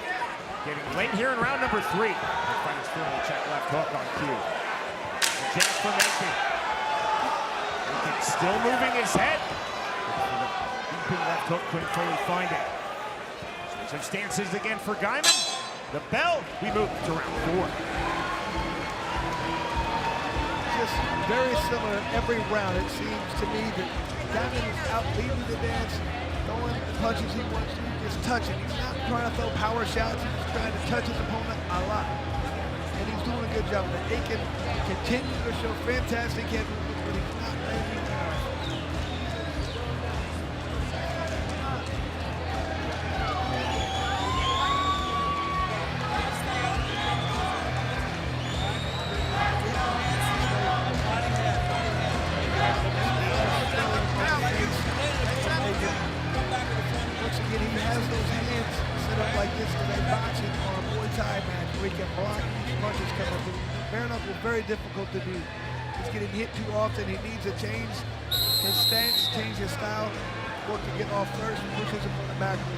Getting late here in round number 3. The fighter's firmly check left hook on cue. The jab from Aiken. Aiken still moving his head. Deep left hook, couldn't fully find it. Switch of stances again for Guyman. The bell. We move to round 4. just very similar every round. It seems to me that Diamond is out leading the dance, throwing the punches he wants to, just touching. He's not trying to throw power shots, he's just trying to touch his opponent a lot. And he's doing a good job of it. He can continue to show fantastic head movement, but he's not landing power. Very difficult to do. He's getting hit too often. He needs to change his stance, change his style, work to get off first and push his opponent backward.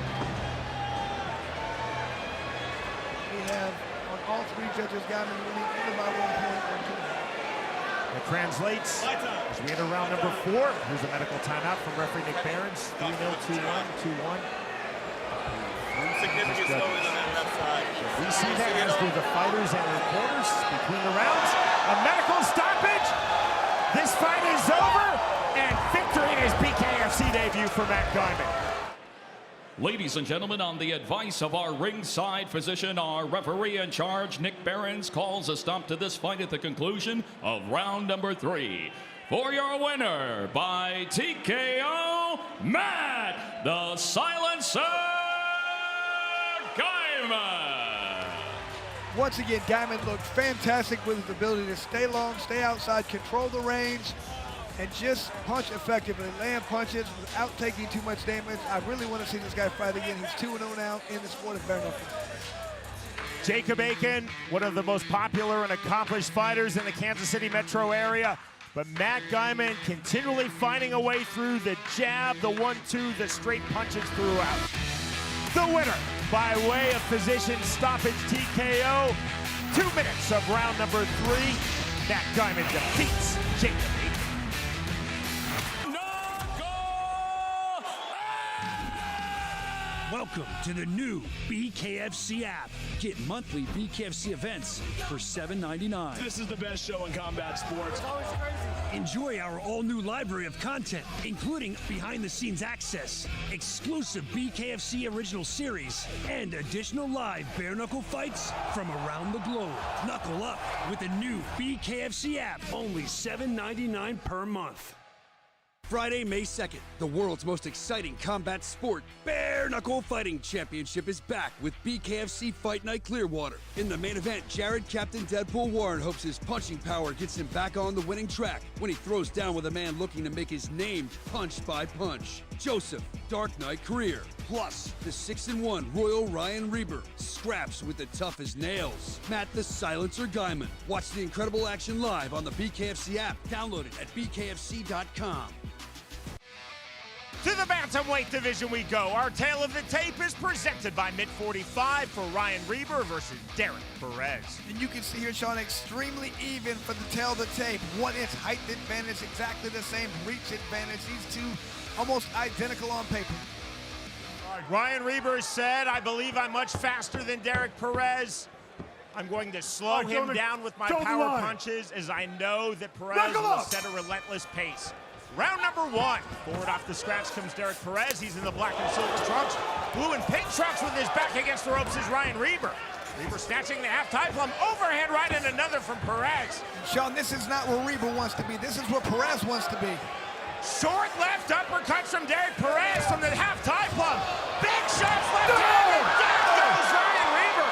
We have on all three judges GYMON winning either by 1 point or 2. That translates as we enter round number 4. Here's a medical timeout from referee Nick Behrens. 3-0, 2-1, 2-1. Significant slowing on that left side. We see that as do the fighters and reporters between the rounds. A medical stoppage. This fight is over, and victory in his BKFC debut for Matt GYMON. Ladies and gentlemen, on the advice of our ringside physician, our referee in charge, Nick Behrens, calls a stop to this fight at the conclusion of round number 3. For your winner by TKO, Matt the Silencer GYMON. Once again, GYMON looked fantastic with his ability to stay long, stay outside, control the range, and just punch effectively, land punches without taking too much damage. I really want to see this guy fight again. He's 2-0 now in the sport of bare knuckle. Jacob Aiken, one of the most popular and accomplished fighters in the Kansas City metro area. But Matt GYMON continually finding a way through the jab, the 1-2, the straight punches throughout. The winner by way of physician stoppage TKO. 2 minutes of round number 3. Matt GYMON defeats Jacob Aiken. Welcome to the new BKFC app. Get monthly BKFC events for $7.99. This is the best show in combat sports. Enjoy our all-new library of content, including behind-the-scenes access, exclusive BKFC original series, and additional live bare-knuckle fights from around the globe. Knuckle up with the new BKFC app, only $7.99 per month. Friday, May 2nd, the world's most exciting combat sport, Bare Knuckle Fighting Championship is back with BKFC Fight Night Clearwater. In the main event, Jared Captain Deadpool Warren hopes his punching power gets him back on the winning track when he throws down with a man looking to make his name punch by punch. Joseph, Dark Knight CREER, plus the 6-1 Royal Ryan REBER scraps with the tough as nails. Matt the Silencer GYMON. Watch the incredible action live on the BKFC app. Download it at bkfc.com. To the bantamweight division we go. Our tale of the tape is presented by Mid 45 for Ryan REBER versus Derek Perez. And you can see here, Sean, extremely even for the tail of the tape. 1 inch height advantage, exactly the same reach advantage. These two almost identical on paper. All right, Ryan REBER said, I believe I'm much faster than Derek Perez. I'm going to slow him down with my power punches as I know that Perez will set a relentless pace. Round number 1. Forward off the scratch comes Derek Perez. He's in the black and silver trunks. Blue and pink trunks with his back against the ropes is Ryan REBER. REBER snatching the half-tie plum. Overhand right and another from Perez. Sean, this is not where REBER wants to be. This is where Perez wants to be. Short left uppercuts from Derek Perez from the half-tie plum. Big shots left-handed. Down goes Ryan REBER.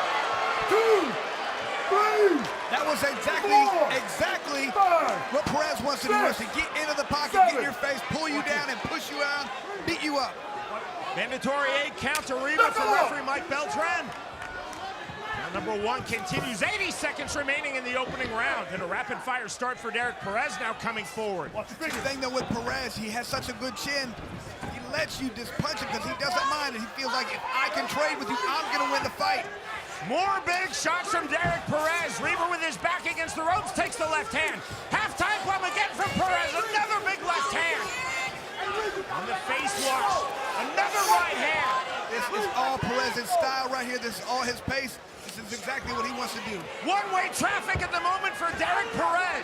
2, 3. That was exactly what Perez wants to do, is to get into the pocket, get in your face, pull you down, and push you out, beat you up. Mandatory 8 count to REBER from referee Mike Beltran. Round number 1 continues. 80 seconds remaining in the opening round. And a rapid-fire start for Derek Perez now coming forward. The thing, though, with Perez, he has such a good chin. He lets you just punch him because he doesn't mind, and he feels like if I can trade with you, I'm going to win the fight. More big shots from Derek Perez. REBER with his back against the ropes takes the left hand. Half-time plum again from Perez. Another big left hand. On the face wash. Another right hand. This is all Perez's style right here. This is all his pace. This This is exactly what he wants to do. One-way traffic at the moment for Derek Perez.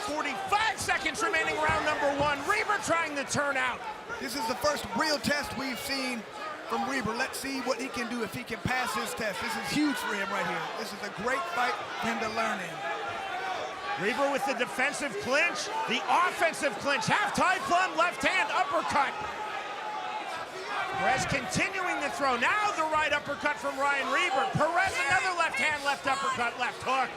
45 seconds remaining round number 1. Reber trying to turn out. This is the first real test we've seen from Reber. Let's see what he can do if he can pass his test. This is huge for him right here. This is a great fight for him to learn in. Reber with the defensive clinch, the offensive clinch, half-tie plum, left hand uppercut. Perez continuing to throw. Now the right uppercut from Ryan Reber. Perez another left hand, left uppercut, left hook.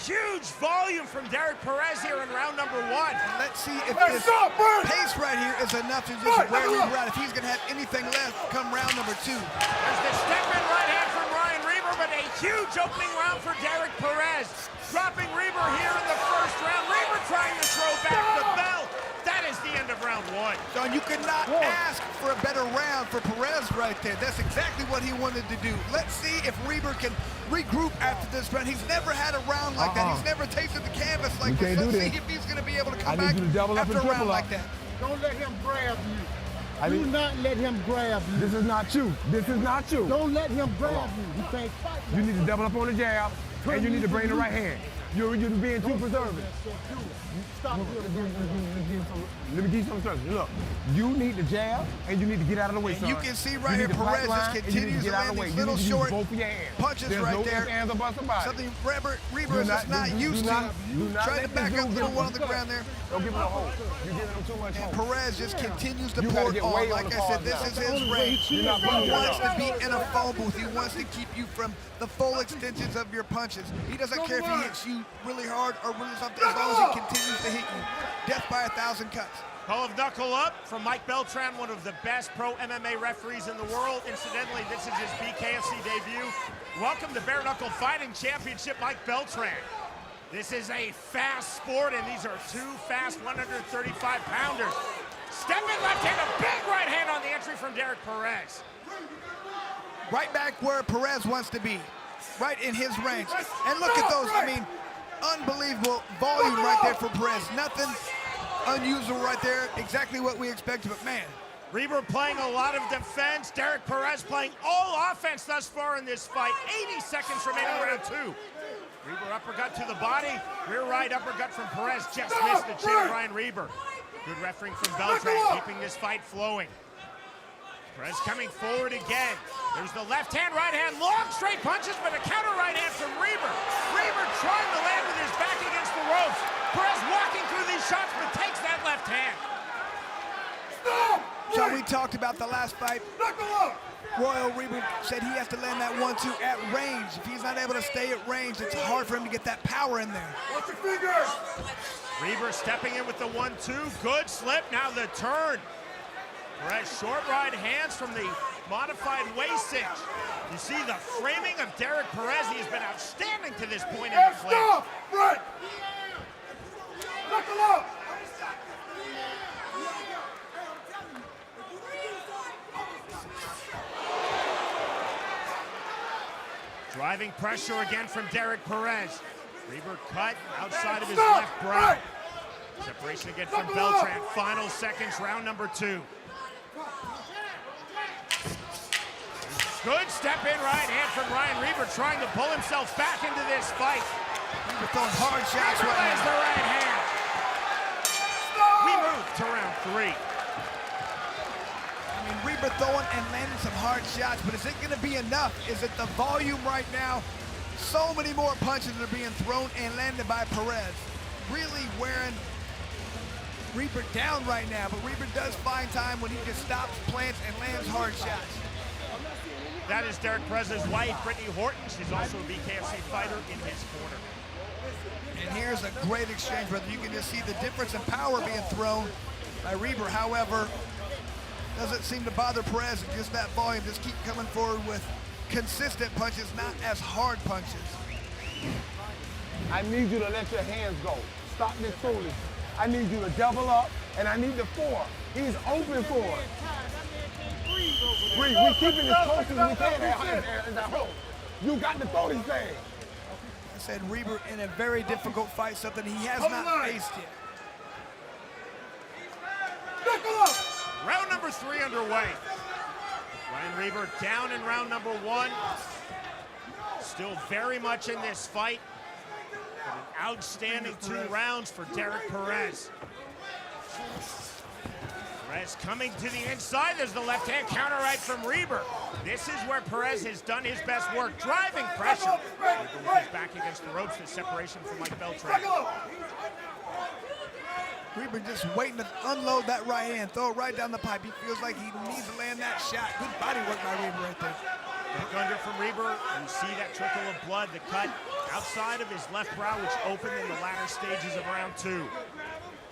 Huge volume from Derek Perez here in round number 1. And let's see if this pace right here is enough to just wear Reber out. If he's going to have anything left come round number 2. There's the step-in right hand from Ryan Reber, but a huge opening round for Derek Perez. Dropping Reber here in the first round. Reber trying to throw back the bell. That is the end of round 1. So you could not ask for a better round for Perez right there. That's exactly what he wanted to do. Let's see if Reber can regroup after this round. He's never had a round like that. He's never tasted the canvas like this. Let's see if he's going to be able to come back after a round like that. Don't let him grab you. Do not let him grab you. This is not you. This is not you. Don't let him grab you. He can't fight. You need to double up on the jab, and you need to bring the right hand. You're being too preservative. Stop. Let me give you some instructions. Look, you need the jab, and you need to get out of the way, son. You can see right here, Perez just continues to land these little short punches right there. Something Reber is just not used to. Trying to back up little one on the ground there. Don't give him a hold. You're giving him too much hold. And Perez just continues to pour it on. Like I said, this is his range. He wants to be in a phone booth. He wants to keep you from the full extensions of your punches. He doesn't care if he hits you really hard or really something, as long as he continues to hit you. Death by 1,000 cuts. Call of Knuckle up from Mike Beltran, one of the best pro MMA referees in the world. Incidentally, this is his BKFC debut. Welcome to Bare Knuckle Fighting Championship, Mike Beltran. This is a fast sport, and these are 2 fast 135-pounders. Step in left hand, a big right hand on the entry from Derek Perez. Right back where Perez wants to be, right in his range. And look at those, I mean, unbelievable volume right there for Perez. Nothing unusual right there, exactly what we expected, but man. Reber playing a lot of defense. Derek Perez playing all offense thus far in this fight. 80 seconds remaining round 2. Reber uppercut to the body. Rear right uppercut from Perez. Just missed the chin of Ryan Reber. Good refereeing from Beltran, keeping this fight flowing. Perez coming forward again. There's the left hand, right hand, long straight punches, but a counter right hand from Reber. Reber trying to land with his back against the ropes. Perez walking through these shots, but takes that left hand. So we talked about the last fight. Royal Reber said he has to land that 1-2 at range. If he's not able to stay at range, it's hard for him to get that power in there. Watch your fingers. Reber stepping in with the 1-2. Good slip, now the turn. Perez short right hands from the modified waist cinch. You see the framing of Derek Perez. He has been outstanding to this point in the clinch. Right. Knuckle up. Driving pressure again from Derek Perez. Reber cut outside of his left brow. Separation again from Beltran. Final seconds, round number 2. Good step in right hand from Ryan Reber, trying to pull himself back into this fight. Reber throwing hard shots Reber right lands now. the right hand. We move to round 3. I mean, Reber throwing and landing some hard shots, but is it going to be enough? Is it the volume right now? So many more punches are being thrown and landed by Perez. Really wearing Reber down right now, but Reber does find time when he just stops, plants, and lands hard shots. That is Derek Perez's wife, Brittany Horton. She's also a BKFC fighter in his corner. And here's a great exchange, brother. You can just see the difference in power being thrown by Reber. However, doesn't seem to bother Perez, and just that volume. Just keep coming forward with consistent punches, not as hard punches. I need you to let your hands go. Stop this foolishness. I need you to double up, and I need the 4. He's open for it. We're keeping as close as we can as a whole. You got to throw this thing. I said Reber in a very difficult fight, something he has not faced yet. Round number 3 underway. Ryan Reber down in round number 1. Still very much in this fight. But an outstanding 2 rounds for Derek Perez. Perez coming to the inside. There's the left-hand counter right from Reber. This is where Perez has done his best work, driving pressure. He's back against the ropes, the separation from Mike Beltran. Reber just waiting to unload that right hand, throw it right down the pipe. He feels like he needs to land that shot. Good body work by Reber right there. Look under from Reber. You see that trickle of blood, the cut outside of his left brow, which opened in the latter stages of round 2.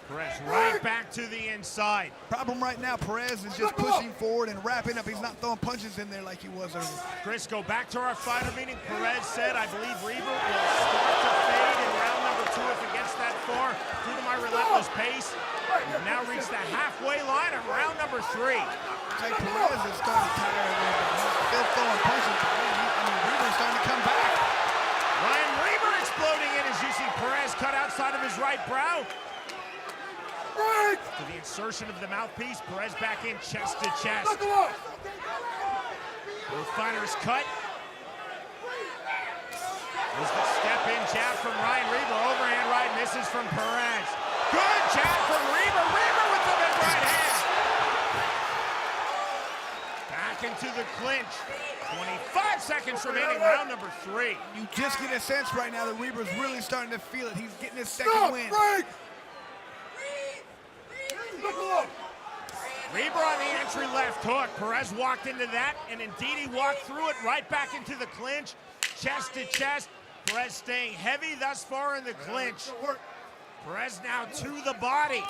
Perez right back to the inside. Problem right now, Perez is just pushing forward and wrapping up. He's not throwing punches in there like he was earlier. Chris, go back to our fighter meeting. Perez said, I believe Reber will start to fade in round number 2 if it gets that far due to my relentless pace. We've now reached the halfway line of round number 3. It's like Perez is starting to tire a little bit. He's still throwing punches. Reber's starting to come back. Ryan Reber exploding in as you see Perez cut outside of his right brow. To the insertion of the mouthpiece, Perez back in chest to chest. Both fighters cut. There's the step-in jab from Ryan Reber. Overhand right misses from Perez. Good jab from Reber. Reber with the big right hand. Back into the clinch. 25 seconds remaining, round number 3. You just get a sense right now that Reber's really starting to feel it. He's getting his second win. Reber on the entry left hook. Perez walked into that, and indeed he walked through it right back into the clinch. Chest to chest. Perez staying heavy thus far in the clinch. Perez now to the body.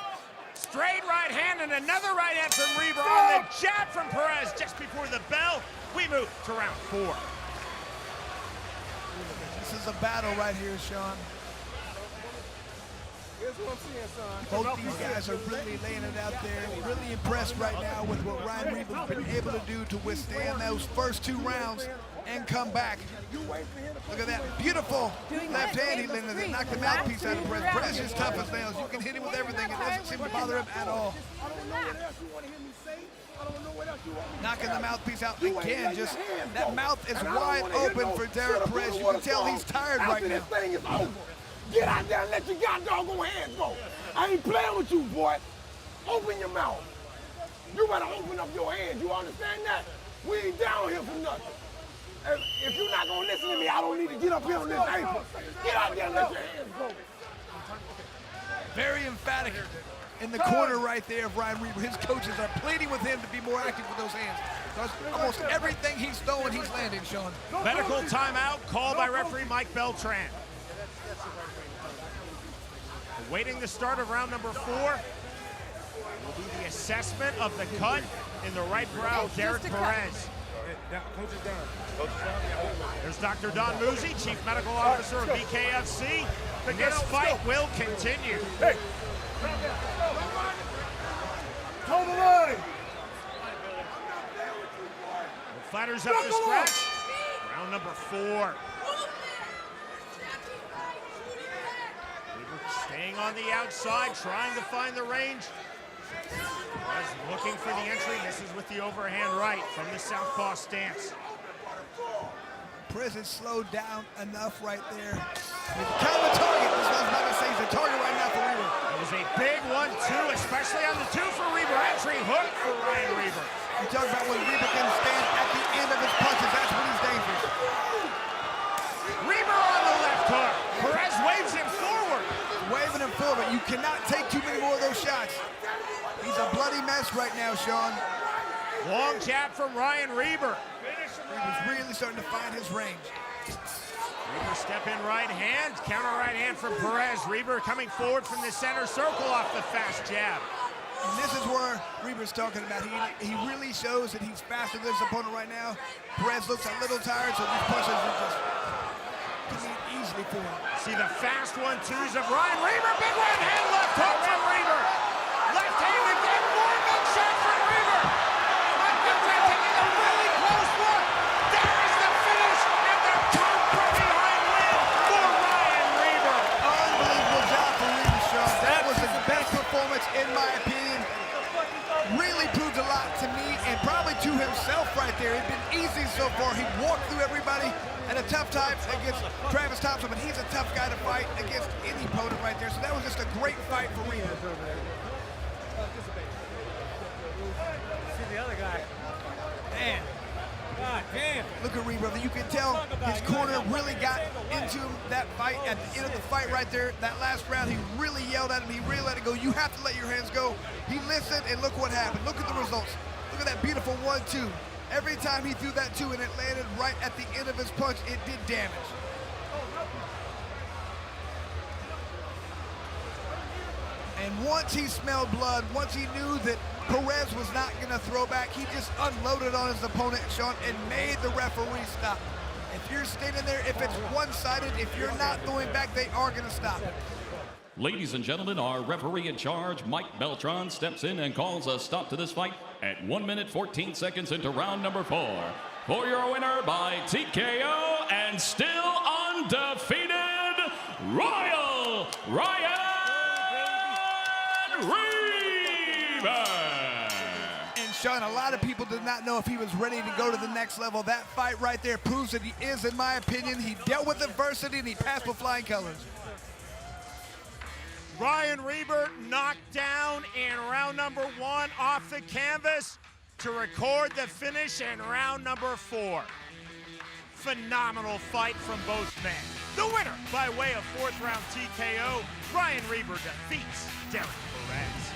Straight right hand and another right hand from Reber on the jab from Perez just before the bell. We move to round 4. This is a battle right here, Sean. Both these guys are really laying it out there. Really impressed right now with what Ryan Reber's been able to do to withstand those first 2 rounds and come back. Look at that beautiful left hand he landed that knocked the mouthpiece out of Perez. Perez is tough as nails. You can hit him with everything. It doesn't seem to bother him at all. Knocking the mouthpiece out again. Just that mouth is wide open for Derek Perez. You can tell he's tired right now. Get out there and let your goddamn hands go. I ain't playing with you, boy. Open your mouth. You better open up your hands. You understand that? We ain't down here for nothing. If you're not going to listen to me, I don't need to get up here on this apron. Get out there and let your hands go. Very emphatic in the corner right there of Ryan Reber. His coaches are pleading with him to be more active with those hands. Because almost everything he's throwing, he's landing, Sean. Medical timeout called by referee Mike Beltran. Awaiting the start of round number 4 will be the assessment of the cut in the right brow of Derek Perez. There's Dr. Don Muzi, Chief Medical Officer of BKFC. This fight will continue. Hey. Hold the line. The fighters up to scratch. Round number 4. Staying on the outside, trying to find the range. Perez looking for the entry. This is with the overhand right from the southpaw stance. Perez is slowed down enough right there. Kind of a target. This was about to say he's a target right now for Reber. It was a big 1-2, especially on the 2 for Reber. Entry hook for Ryan Reber. You talk about when Reber can stand at the end of his punches. That's when he's dangerous. Reber on the left hook. Perez waves him forward. Waving him forward. You cannot take too many more of those shots. He's a bloody mess right now, Sean. Long jab from Ryan Reber. Reber's really starting to find his range. Reber step in right hand. Counter right hand from Perez. Reber coming forward from the center circle off the fast jab. And this is where Reber's talking about. He really shows that he's faster than his opponent right now. Perez looks a little tired, so these punches are just coming easily for him. See the fast 1-2s of Ryan Reber. Big right hand left hook from Reber. Left hand again. More big shot from Reber. Mike Beltran taking a really close look. There is the finish and the count from behind win for Ryan Reber. Unbelievable job for Reber, Sean. That was his best performance in my opinion. Really proved a lot to me and probably to himself right there. It'd been easy so far. He walked through everybody at a tough time against Travis Thompson, but he's a tough guy to fight against any opponent right there. So that was just a great fight for Reber. See the other guy. Man. God damn. Look at Reber. You can tell his corner really got into that fight at the end of the fight right there. That last round, he really yelled at him. He really let it go. You have to let your hands go. He listened, and look what happened. Look at the results. Look at that beautiful 1-2. Every time he threw that 2 and it landed right at the end of his punch, it did damage. And once he smelled blood, once he knew that Perez was not going to throw back, he just unloaded on his opponent, Sean, and made the referee stop. If you're standing there, if it's one-sided, if you're not throwing back, they are going to stop it. Ladies and gentlemen, our referee in charge, Mike Beltran, steps in and calls a stop to this fight at 1 minute 14 seconds into round number 4. For your winner by TKO and still undefeated, Royal Ryan Reber. And Sean, a lot of people did not know if he was ready to go to the next level. That fight right there proves that he is, in my opinion. He dealt with adversity and he passed with flying colors. Ryan Reber knocked down in round number 1 off the canvas to record the finish in round number 4. Phenomenal fight from both men. The winner by way of 4th round TKO, Ryan Reber defeats Derek Perez.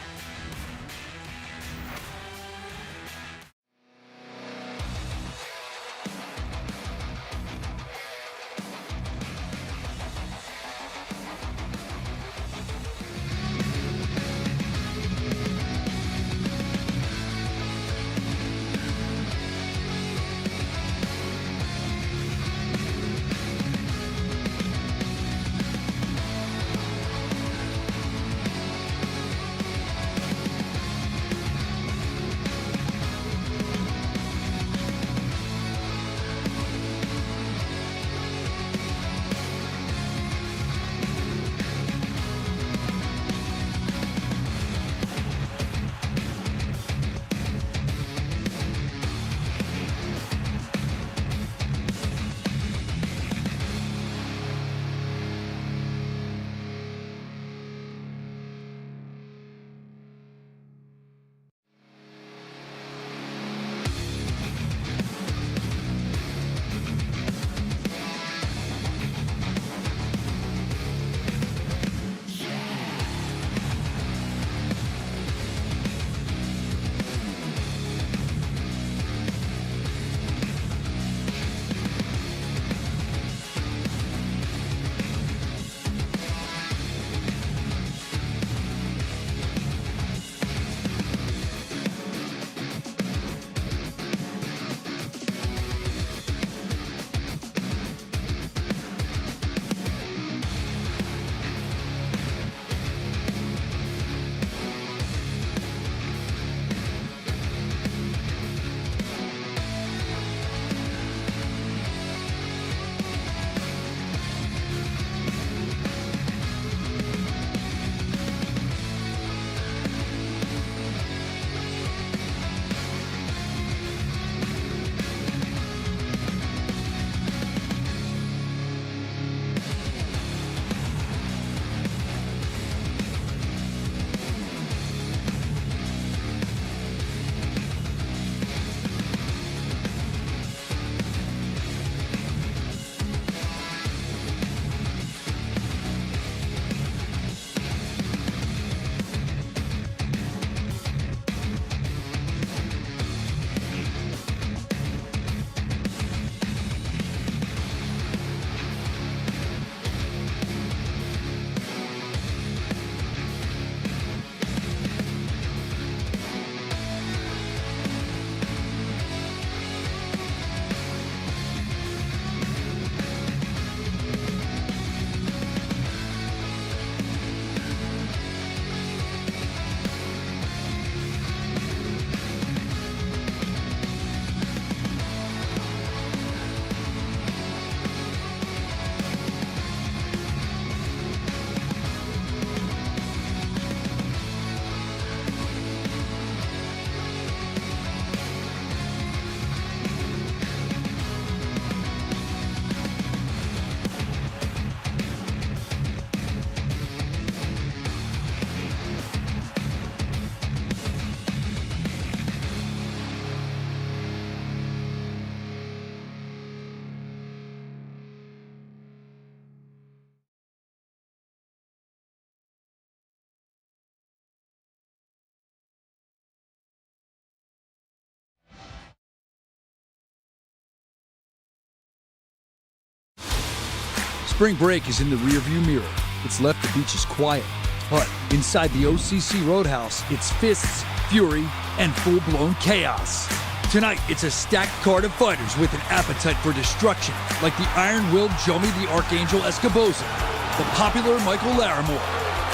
Spring break is in the rearview mirror. It's left the beaches quiet. But inside the OCC Roadhouse, it's fists, fury, and full-blown chaos. Tonight, it's a stacked card of fighters with an appetite for destruction, like the iron-willed Jomi the Archangel ESCOBOZA, the popular Michael LARRIMORE,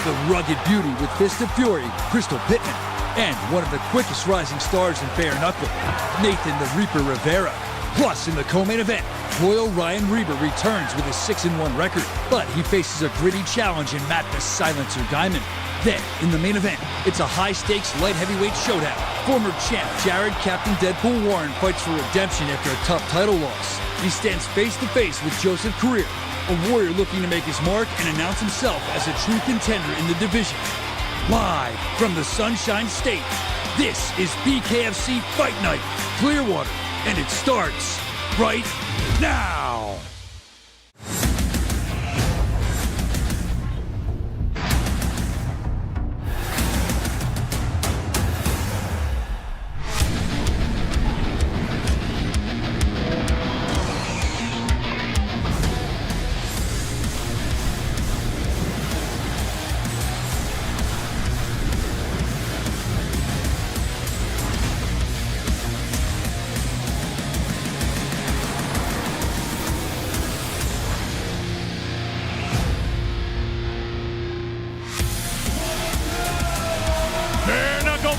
the rugged beauty with Fist of Fury, Crystal PITTMAN, and one of the quickest rising stars in bare knuckle, Nathan the Reaper Rivera. Plus, in the co-main event, Royal Ryan REBER returns with a 6-1 record, but he faces a gritty challenge in Matt the Silencer Guyman. Then, in the main event, it's a high-stakes light heavyweight showdown. Former champ Jared Captain Deadpool Warren fights for redemption after a tough title loss. He stands face-to-face with Joseph CREER, a warrior looking to make his mark and announce himself as a true contender in the division. Live from the Sunshine State, this is BKFC Fight Night, Clearwater, and it starts right now.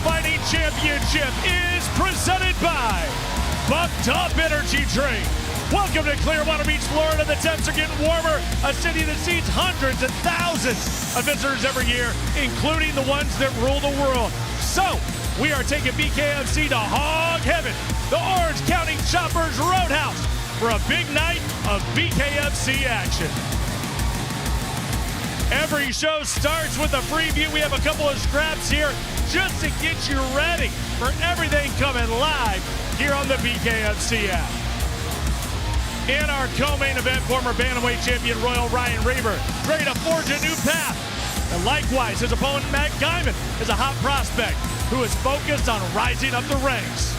Fighting Championship is presented by Bucked Up Energy Drink. Welcome to Clearwater Beach, Florida. The temps are getting warmer, a city that sees hundreds and thousands of visitors every year, including the ones that rule the world. So, we are taking BKFC to Hog Heaven, the Orange County Choppers Roadhouse, for a big night of BKFC action. Every show starts with a preview. We have a couple of scraps here just to get you ready for everything coming live here on the BKFC app. In our co-main event, former bantamweight champion Royal Ryan REBER ready to forge a new path. And likewise, his opponent Matt Guyman is a hot prospect who is focused on rising up the ranks.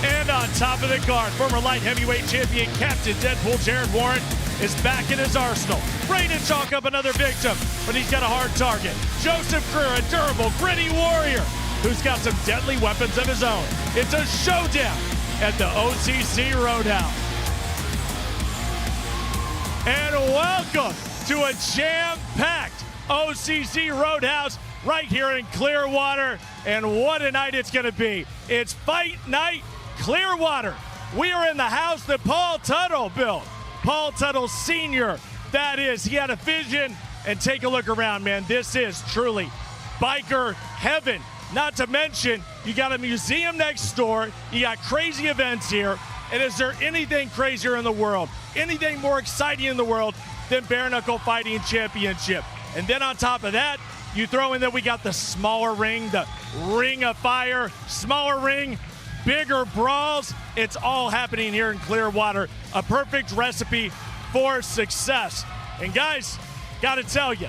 And on top of the card, former light heavyweight champion Captain Deadpool Jared Warren is back in his arsenal, ready to chalk up another victim, but he's got a hard target. Joseph CREER, a durable, gritty warrior who's got some deadly weapons of his own. It's a showdown at the OCC Roadhouse. And welcome to a jam-packed OCC Roadhouse right here in Clearwater. And what a night it's gonna be. It's Fight Night Clearwater. We are in the house that Paul Tuttle built. Paul Tuttle Sr., that is. He had a vision, and take a look around, man. This is truly biker heaven. Not to mention, you got a museum next door, you got crazy events here, and is there anything crazier in the world, anything more exciting in the world than Bare Knuckle Fighting Championship? And then on top of that, you throw in that we got the smaller ring, the Ring of Fire, smaller ring, bigger brawls. It's all happening here in Clearwater. A perfect recipe for success. And guys, gotta tell you,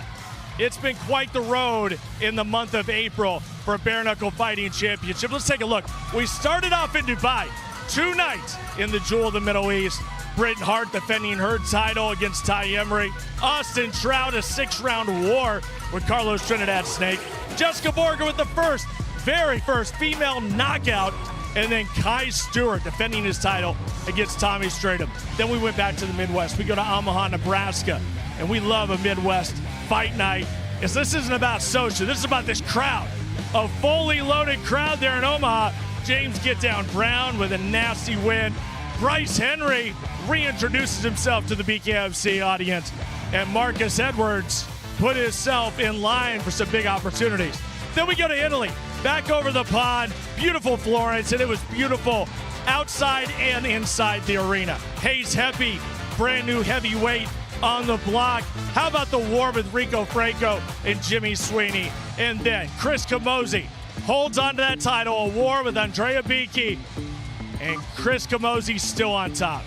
it's been quite the road in the month of April for Bare Knuckle Fighting Championship. Let's take a look. We started off in Dubai, 2 nights in the Jewel of the Middle East. Britain Hart defending her title against Ty Emery. Austin Trout, a 6-round war with Carlos Trinidad Snake. Jessica Borger with the very first female knockout. And then Kai Stewart defending his title against Tommy Stratum. Then we went back to the Midwest. We go to Omaha, Nebraska, and we love a Midwest fight night. This isn't about Socha. This is about this crowd, a fully loaded crowd there in Omaha. James Get Down Brown with a nasty win. Bryce Henry reintroduces himself to the BKFC audience, and Marcus Edwards put himself in line for some big opportunities. Then we go to Italy, back over the pond, beautiful Florence, and it was beautiful outside and inside the arena. Hayes Heppy, brand new heavyweight on the block. How about the war with Rico Franco and Jimmy Sweeney? And then Chris Camozzi holds on to that title, a war with Andrea Beakey, and Chris Camozzi still on top.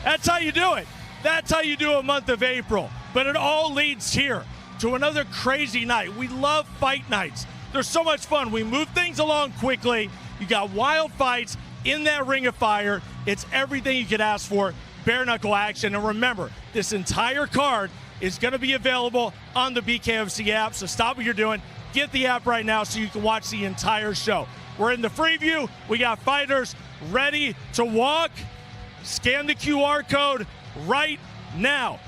That's how you do it. That's how you do a month of April. But it all leads here to another crazy night. We love fight nights. They're so much fun. We move things along quickly. You got wild fights in that Ring of Fire. It's everything you could ask for bare knuckle action. And remember, this entire card is going to be available on the BKFC app. So stop what you're doing. Get the app right now so you can watch the entire show. We're in the free view. We got fighters ready to walk. Scan the QR code right now.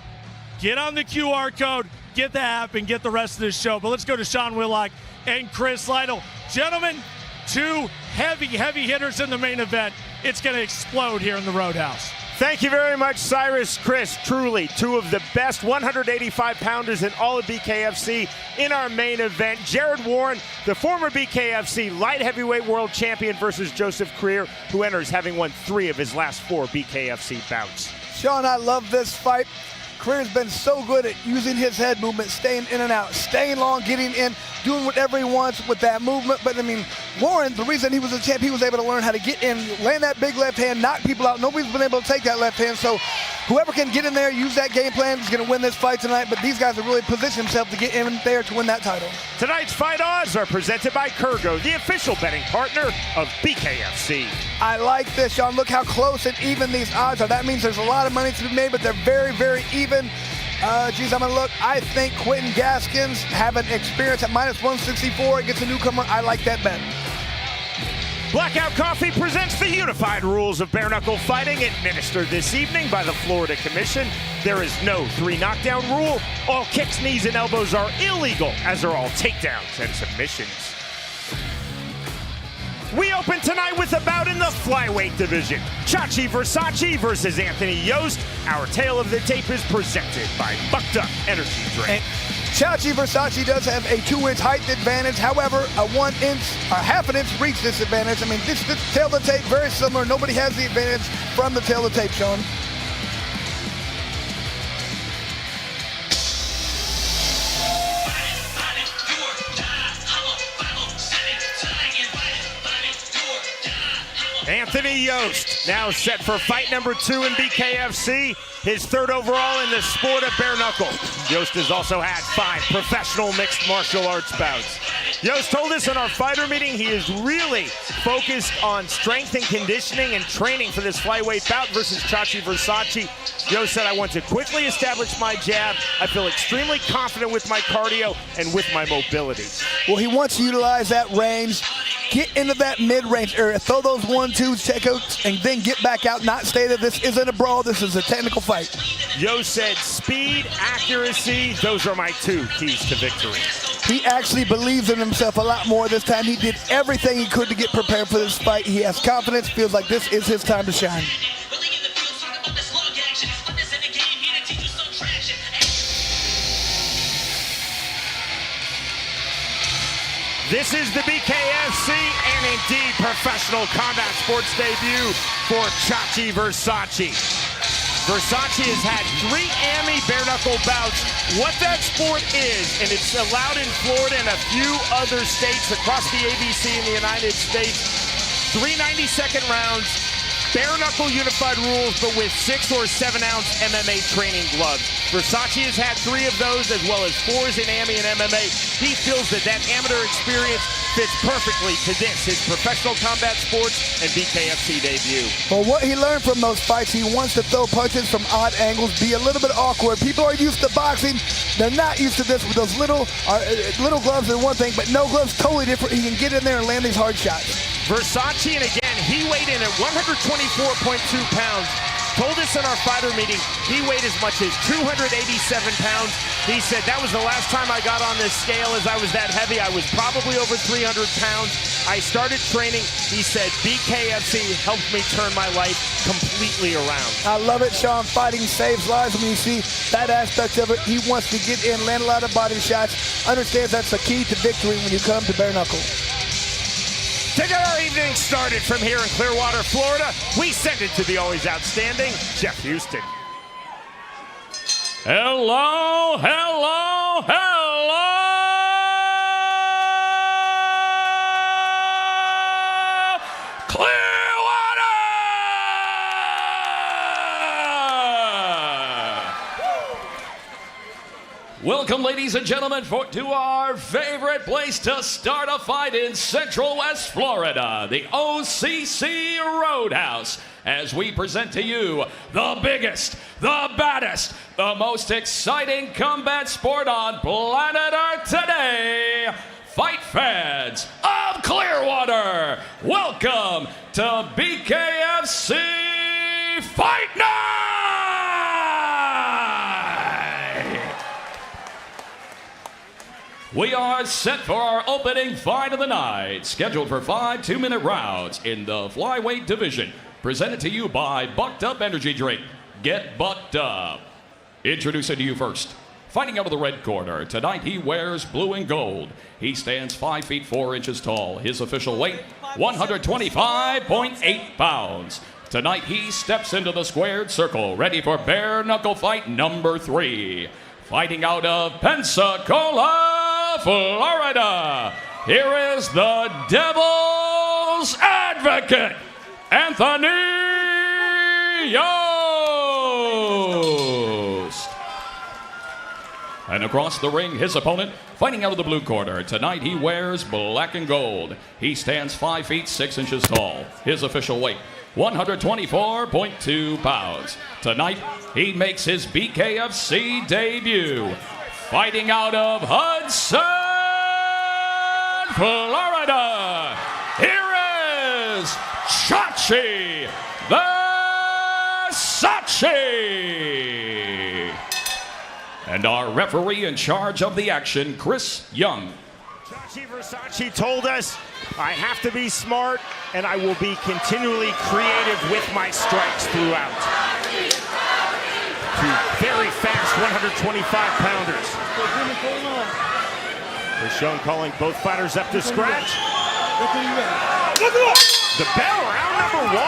Get on the QR code, get the app, and get the rest of this show. But let's go to Sean Willock and Chris Lytle. Gentlemen, two heavy hitters in the main event. It's going to explode here in the Roadhouse. Thank you very much, Cyrus. Chris, truly two of the best 185-pounders in all of BKFC in our main event. Jared Warren, the former BKFC light heavyweight world champion, versus Joseph CREER, who enters having won 3 of his last 4 BKFC bouts. Sean, I love this fight. CREER's been so good at using his head movement, staying in and out, staying long, getting in, doing whatever he wants with that movement. But, I mean, Warren, the reason he was a champ, he was able to learn how to get in, land that big left hand, knock people out. Nobody's been able to take that left hand. So whoever can get in there, use that game plan, is going to win this fight tonight. But these guys have really positioned themselves to get in there to win that title. Tonight's fight odds are presented by Kurgo, the official betting partner of BKFC. I like this, Sean. Look how close and even these odds are. That means there's a lot of money to be made, but they're very, very even. Geez, I'm going to look. I think Quentin Gaskins having experience at -164 against a newcomer. I like that bet. Blackout Coffee presents the unified rules of bare knuckle fighting, administered this evening by the Florida Commission. There is no 3 knockdown rule. All kicks, knees, and elbows are illegal, as are all takedowns and submissions. We open tonight with a bout in the flyweight division. Chachi Versace versus Anthony Yost. Our tale of the tape is presented by Bucked Up Energy Drink. And Chachi Versace does have a 2-inch height advantage. However, a 1-inch or half an inch reach disadvantage. I mean, this tail of the tape, very similar. Nobody has the advantage from the tail of the tape, Sean. Anthony Yost now set for fight number 2 in BKFC, his 3rd overall in the sport of bare knuckle. Yost has also had 5 professional mixed martial arts bouts. Yost told us in our fighter meeting he is really focused on strength and conditioning and training for this flyweight bout versus Chachi Versace. Yost said, I want to quickly establish my jab. I feel extremely confident with my cardio and with my mobility. Well, he wants to utilize that range. Get into that mid-range area, throw those 1-2 checkouts, and then get back out. Not stay there. This isn't a brawl. This is a technical fight. Yost said speed, accuracy, those are my 2 keys to victory. He actually believes in himself a lot more this time. He did everything he could to get prepared for this fight. He has confidence, feels like this is his time to shine. This is the BKFC and indeed professional combat sports debut for Chachi Versace. Versace has had 3 AMI bare knuckle bouts. What that sport is, and it's allowed in Florida and a few other states across the ABC in the United States, 3 90-second rounds, bare knuckle unified rules, but with 6 or 7 ounce MMA training gloves. Versace has had 3 of those, as well as 4s in AMI and MMA. He feels that amateur experience fits perfectly to this, his professional combat sports and BKFC debut. Well, what he learned from those fights, he wants to throw punches from odd angles, be a little bit awkward. People are used to boxing. They're not used to this with those little gloves are one thing, but no gloves, totally different. He can get in there and land these hard shots. Versace, and again, he weighed in at 124.2 pounds. Told us in our fighter meeting he weighed as much as 287 pounds. He said, that was the last time I got on this scale as I was that heavy. I was probably over 300 pounds. I started training. He said, BKFC helped me turn my life completely around. I love it, Sean. Fighting saves lives. When you see that aspect of it, he wants to get in, land a lot of body shots, understands that's the key to victory when you come to bare knuckle. To get our evening started from here in Clearwater, Florida, we send it to the always outstanding Jeff Houston. Hello, hello, hello! Clearwater! Welcome Welcome, ladies and gentlemen, to our favorite place to start a fight in Central West Florida, the OCC Roadhouse, as we present to you the biggest, the baddest, the most exciting combat sport on planet Earth today. Fight fans of Clearwater, welcome to BKFC Fight Night! We are set for our opening fight of the night, scheduled for 5 2-minute rounds in the flyweight division. Presented to you by Bucked Up Energy Drink. Get bucked up. Introducing to you first, fighting out of the red corner. Tonight he wears blue and gold. He stands 5 feet 4 inches tall. His official weight, 125.8 pounds. Tonight he steps into the squared circle, ready for bare knuckle fight number 3. Fighting out of Pensacola, Florida. Here is the Devil's Advocate, Anthony Yost. And across the ring, his opponent, fighting out of the blue corner. Tonight he wears black and gold. He stands 5 feet 6 inches tall. His official weight, 124.2 pounds. Tonight he makes his BKFC debut. Fighting out of Hudson, Florida. Here is Chachi VERSACE. And our referee in charge of the action, Chris Young. Chachi VERSACE told us, I have to be smart and I will be continually creative with my strikes throughout. Two very fast 125-pounders. Chris Young calling both fighters up to scratch. The bell, round number 1.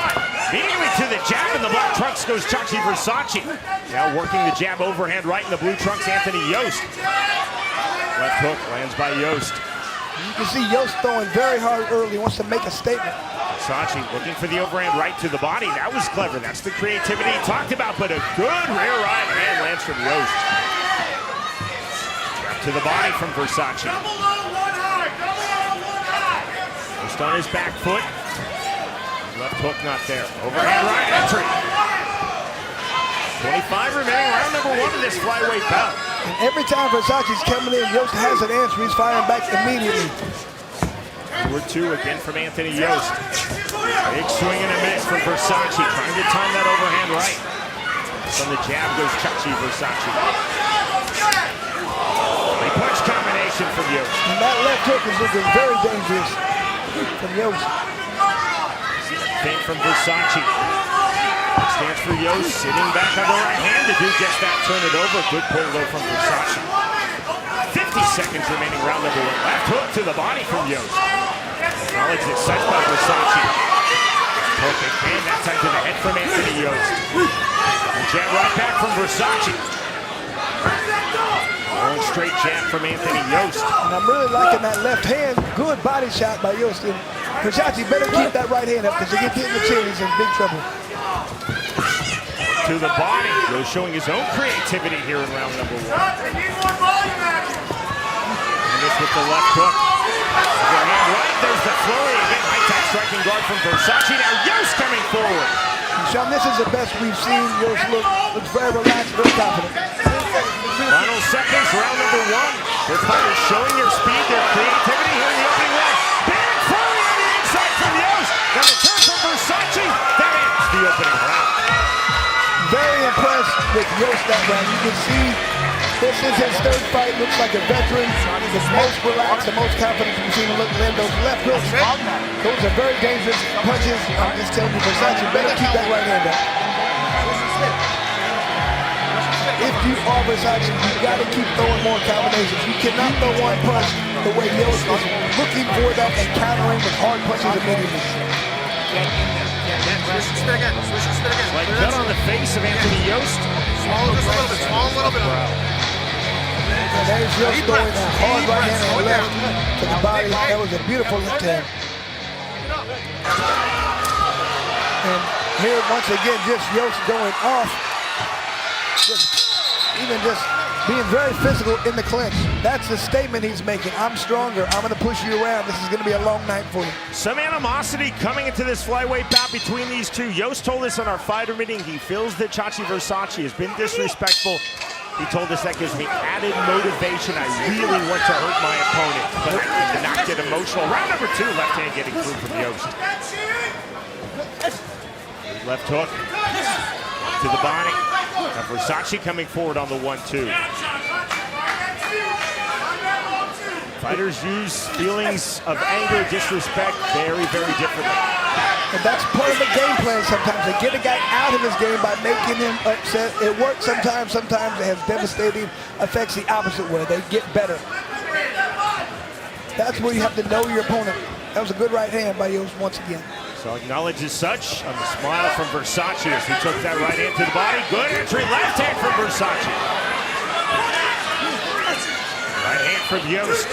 Immediately to the jab in the black trunks goes Chachi VERSACE. Now working the jab overhand right in the blue trunks, Anthony Yost. Left hook lands by Yost. You can see Yost throwing very hard early, wants to make a statement. VERSACE looking for the overhand right to the body. That was clever. That's the creativity he talked about, but a good rear right hand lands from Yost. Jab to the body from VERSACE. Yost on his back foot. Left hook not there. Overhand right entry. 25 remaining, round number 1 of this flyweight bout. And every time VERSACE's coming in, Yost has an answer. He's firing back immediately. Number 2 again from Anthony Yost. Big swing and a miss from VERSACE, trying to time that overhand right. From the jab goes Chachi VERSACE. Big punch combination from Yost. And that left hook is looking very dangerous from Yost. Thing from VERSACE. Stands for Yost, sitting back on the right hand to do just that, turn it over. Good pull though from VERSACE. 50 seconds remaining, round number 1. Left hook to the body from Yost. Acknowledged it set by VERSACE. Hook again, that time to the head from Anthony Yost. And jab right back from VERSACE. Long straight jab from Anthony Yost. And I'm really liking that left hand. Good body shot by Yost. And VERSACE better keep that right hand up because he gets hit in the chin, he's in big trouble. To the body, Yost showing his own creativity here in round number 1. And this with the left hook. Overhand right, there's the flurry. Again, high-tech striking guard from VERSACE. Now Yost coming forward. Sean, this is the best we've seen. Yost looks very relaxed, very confident. Final seconds, round number 1. Both fighters showing their speed, their creativity here in the opening round. Big flurry on the inside from Yost. Now the turn from VERSACE. That ends the opening round. Very impressed with Yost that round. You can see this is his 3rd fight. Looks like a veteran. The most relaxed, the most confident you've seen him look. Land those left hooks. Those are very dangerous punches. I'm just telling you, VERSACE better keep that right hand up. If you are VERSACE, you got to keep throwing more combinations. You cannot throw one punch the way Yost is looking for that and countering with hard punches immediately. Like gun on the face of Anthony Yost. Swallow just a little bit. Swallow a little bit. And there's Yost throwing that hard right hand and left to the body. That was a beautiful left hand. And here once again, just Yost going off. Even just being very physical in the clinch. That's the statement he's making. I'm stronger. I'm going to push you around. This is going to be a long night for you. Some animosity coming into this flyweight bout between these two. Yost told us on our fighter meeting he feels that Versace has been disrespectful. He told us that gives me added motivation. I really want to hurt my opponent, but I need to not get emotional. Round number 2, left hand getting through from Yost. Left hook to the body. Now Versace coming forward on the 1-2. Fighters use feelings of anger, disrespect very, very differently. And that's part of the game plan sometimes. They get a guy out of his game by making him upset. It works sometimes. Sometimes it has devastating effects the opposite way. They get better. That's where you have to know your opponent. That was a good right hand by Yost once again. So acknowledged as such on the smile from Versace as he took that right hand to the body. Good entry, left hand from Versace. Right hand from Yost.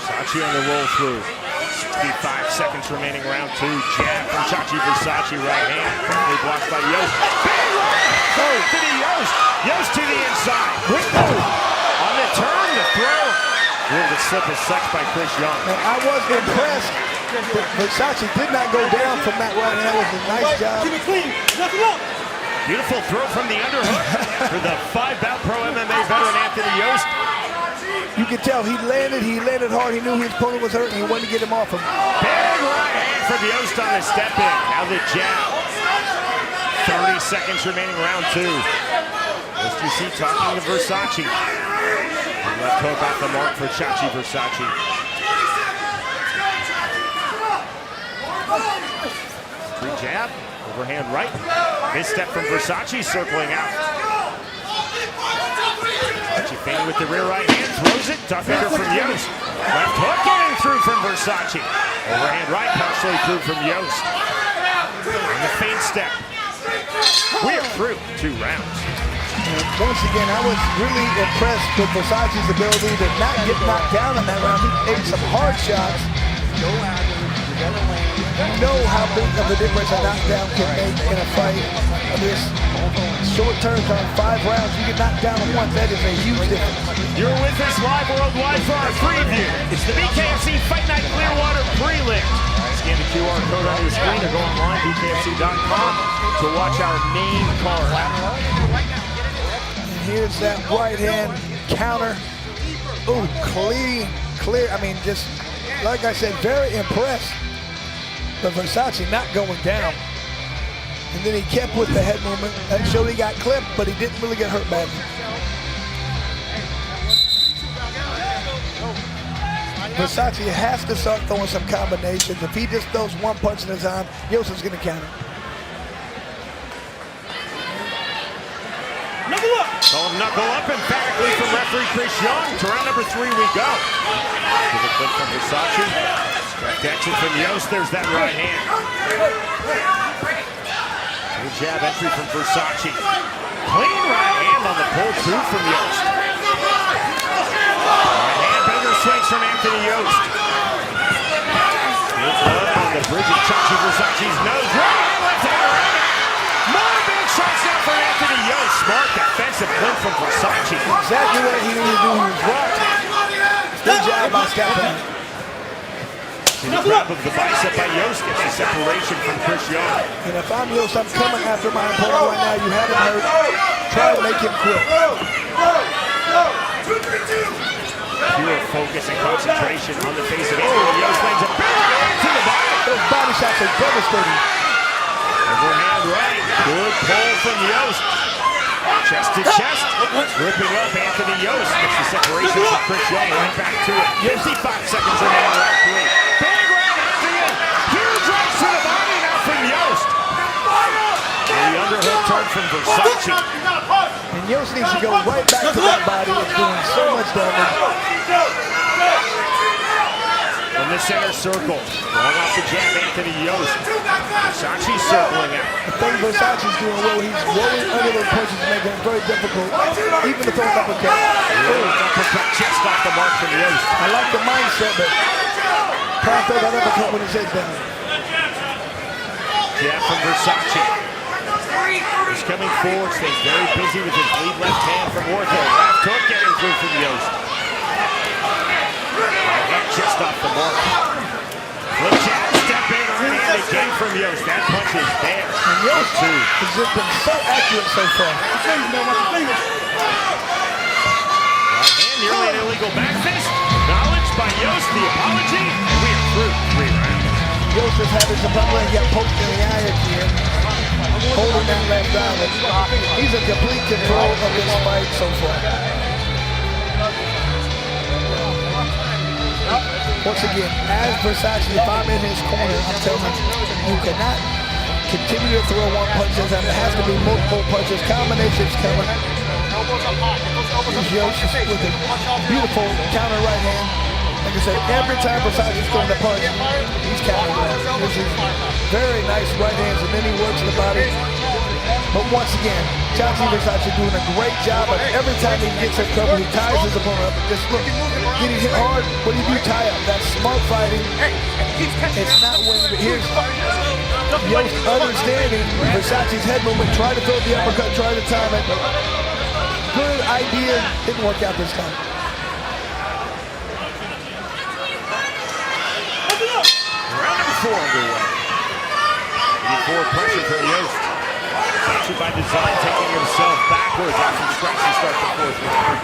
Versace on the roll through. 65 seconds remaining, round 2. Jab from Versace, right hand. Quickly blocked by Yost. Big right! To the Yost. Yost to the inside. On the turn, the throw. The slip is sucked by Chris Young. And I was impressed that Versace did not go down from that right hand. That was a nice job. Keep it clean. Nothing up. Beautiful throw from the underhook for the 5-bout pro MMA veteran Anthony Yost. You could tell he landed hard. He knew his opponent was hurt and he wanted to get him off him. Big right hand from Yost on the step in. Now the jab. 30 seconds remaining, round 2. SGC talking to Versace. Left hook off the mark for Versace. Free jab, overhand right. Misstep from Versace, circling out. Versace feigning with the rear right hand, throws it. Tough hitter from Yost. Left hook getting through from Versace. Overhand right, partially through from Yost. And the feint step. We're through 2 rounds. And once again, I was really impressed with Versace's ability to not get knocked down in that round. He ate some hard shots. You know how big of a difference a knockdown can make in a fight. This short terms on 5 rounds, you get knocked down once, that is a huge difference. You're with us live worldwide for our preview. It's the BKFC Fight Night Clearwater prelim. Scan the QR code on your screen or go online, BKFC.com, to watch our main card. Here's that right hand counter. Ooh, clear. I mean, just like I said, very impressed. But Versace not going down. And then he kept with the head movement. That showed he got clipped, but he didn't really get hurt badly. Versace has to start throwing some combinations. If he just throws one punch in his arm, Yost is going to counter. Call him knuckle up emphatically from referee Chris Young. To round number 3 we go. To the clip from Versace. Direct action from Yost. There's that right hand. Good jab entry from Versace. Clean right hand on the pull through from Yost. Right hand bender swings from Anthony Yost. Good blood on the bridge of Versace's nose. Right hand, left hand, right hand. More big shots now from Anthony Yost. Smart defensive clip from Versace. Exactly what he needed to do. He was right. Good job by Scalpel. The grab of the bicep by Yost gets the separation from Chris Young. And if I'm Yost, I'm coming after my opponent right now. You have him hurt. Try to make him quit. Pure focus and concentration on the face of Anthony Yost. Lands a big hand to the body. Those body shots are devastating. Overhand right. Good pull from Yost. Chest to chest. Ripping up Anthony Yost. Gets the separation from Chris Young. Right back to it. 55 seconds remaining, round 3. Big right hand to you. Huge right to the body now from Yost. And the underhook turn from Versace. And Yost needs to go right back to that body. It's doing so much damage. From the center circle. Going off the jab, Anthony Yost. Versace circling out. I think Versace's doing well. He's rolling under those punches, making it very difficult, even to throw an uppercut. Uppercut chest off the mark from Yost. I like the mindset, but try to throw that uppercut when his head's down. Jab from Versace. He's coming forward, stays very busy with his lead left hand from Ortho. Left hook getting through from Yost. Right hand just off the mark. Flip jab, step in, right hand again from Yost. That punch is there. And Yost has just been so accurate so far. Right hand, nearly an illegal back fist. Acknowledged by Yost, the apology. And we are through 3 rounds. Yost is having some problem and get poked in the eye again. Holding that left eye. He's in complete control of this fight so far. Once again, as Versace, if I'm in his corner, I'm telling him, you cannot continue to throw one punches, and it has to be multiple punches, combinations coming. Yost with a beautiful counter right hand. Like I said, every time Versace's throwing the punch, he's countering. This is very nice right hands, and then he works the body. But once again, Versace doing a great job, and every time he gets in trouble, he ties his opponent up. And just look, getting hit hard, what do you do? Tie up. That's smart fighting. It's not winning, but here's Yost understanding Versace's head movement, trying to throw the uppercut, trying to time it. Good idea, didn't work out this time. Round number 4 underway. Need forward pressure from Yost. Versace by design, taking himself backwards off some scratch to start the 4th round.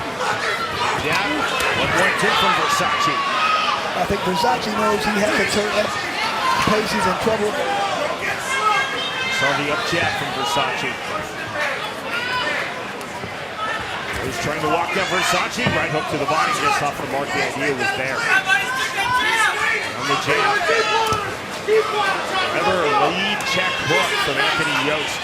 Down, 1-1-2 from Versace. I think Versace knows he has to turn up pace, he's in trouble. Saw the up jab from Versace. He's trying to walk down Versace, right hook to the body, just off the mark. The idea was there. On the jab. Another lead check hook from Anthony Yost.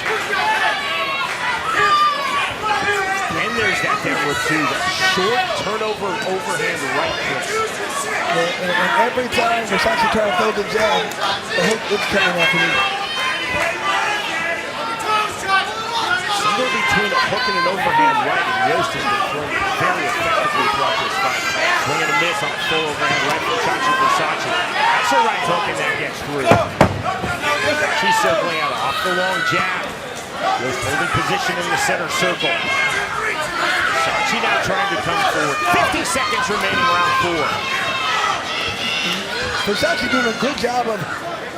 And there's that downward 2, that short turnover overhand right hook. And every time Versace tries to throw the jab, the hook is coming after me. Somewhere between a hook and an overhand right, and Yost has been throwing very effectively throughout this fight. Swing and a miss on a full overhand right from Versace. That's a right hook, and that gets through. She's circling out off the long jab. Yost holding position in the center circle. Versace now trying to come forward. 50 seconds remaining, round 4. Versace doing a good job of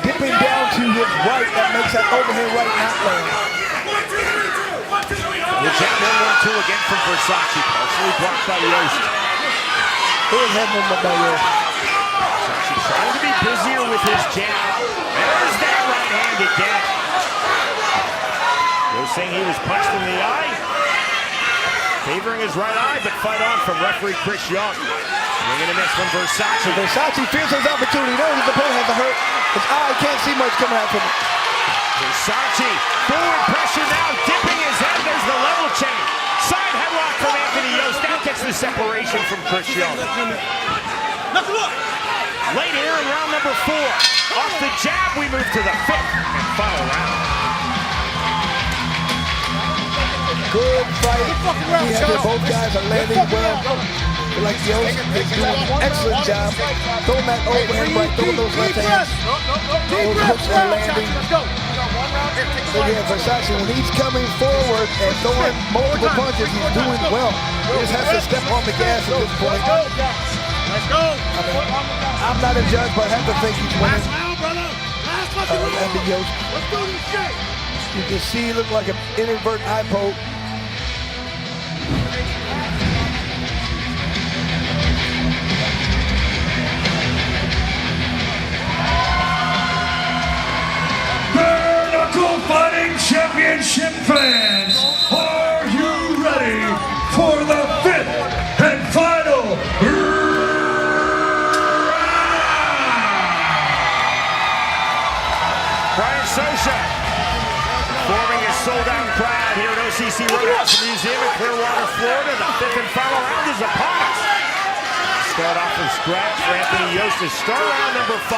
dipping down to his right. That makes that overhand right not land. The jab 1-1-2 again from Versace, partially blocked by Yost. Good head movement by Yost. Versace trying to be busier with his jab. There's that right hand again. Yost saying he was punched in the eye. Favoring his right eye, but fight on from referee Chris Young. Swing and a miss from Versace. Versace feels his opportunity. He knows his opponent has a hurt. His eye can't see much coming out from him. Versace, forward pressure now, dipping his head. There's the level change. Side headlock from Anthony Yost. That gets the separation from Chris Young. Late here in round number 4. Off the jab, we move to the 5th and final round. Good fight. Both guys are landing well. Like Yost is doing an excellent job. Throwing that overhand right, throwing those left hands. Those hooks are landing. So yeah, Versace, when he's coming forward and throwing multiple punches, he's doing well. He just has to step on the gas at this point. Let's go. I mean, I'm not a judge, but I have to think he's winning. Anthony Yost. Let's do this shit. You can see he looked like an inadvertent eye poke. Knuckle Fighting Championship fans, are you ready for the 5th and final Brian Sosha forming a sold-out crowd here at OCC Roadhouse Museum in Clearwater, Florida. The 5th and final round is upon us. Start off from scratch for Anthony Yost to start round number 5.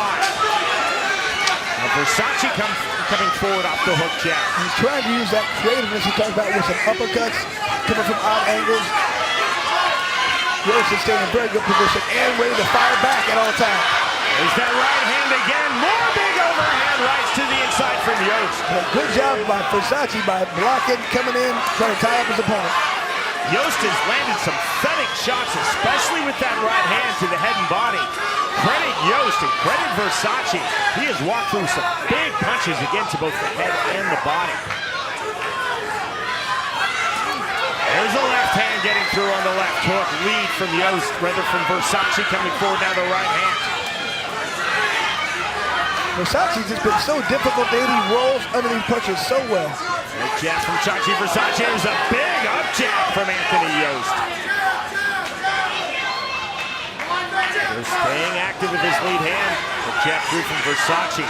Now Versace coming forward off the hook jab. He's trying to use that creativeness he talked about with some uppercuts coming from odd angles. Yost is staying in very good position and ready to fire back at all times. There's that right hand again. More big overhand rights to the inside from Yost. Good job by Versace by blocking, coming in, trying to tie up his opponent. Yost has landed some pathetic shots, especially with that right hand to the head and body. Credit Yost and credit Versace. He has walked through some big punches again to both the head and the body. There's a left hand getting through on the left hook. Lead from Yost, rather from Versace coming forward now the right hand. Versace's just been so difficult to hit. He rolls underneath punches so well. Big jab from Chachi Versace. There's a big up jab from Anthony Yost. Yost staying active with his lead hand. The jab through from Versace.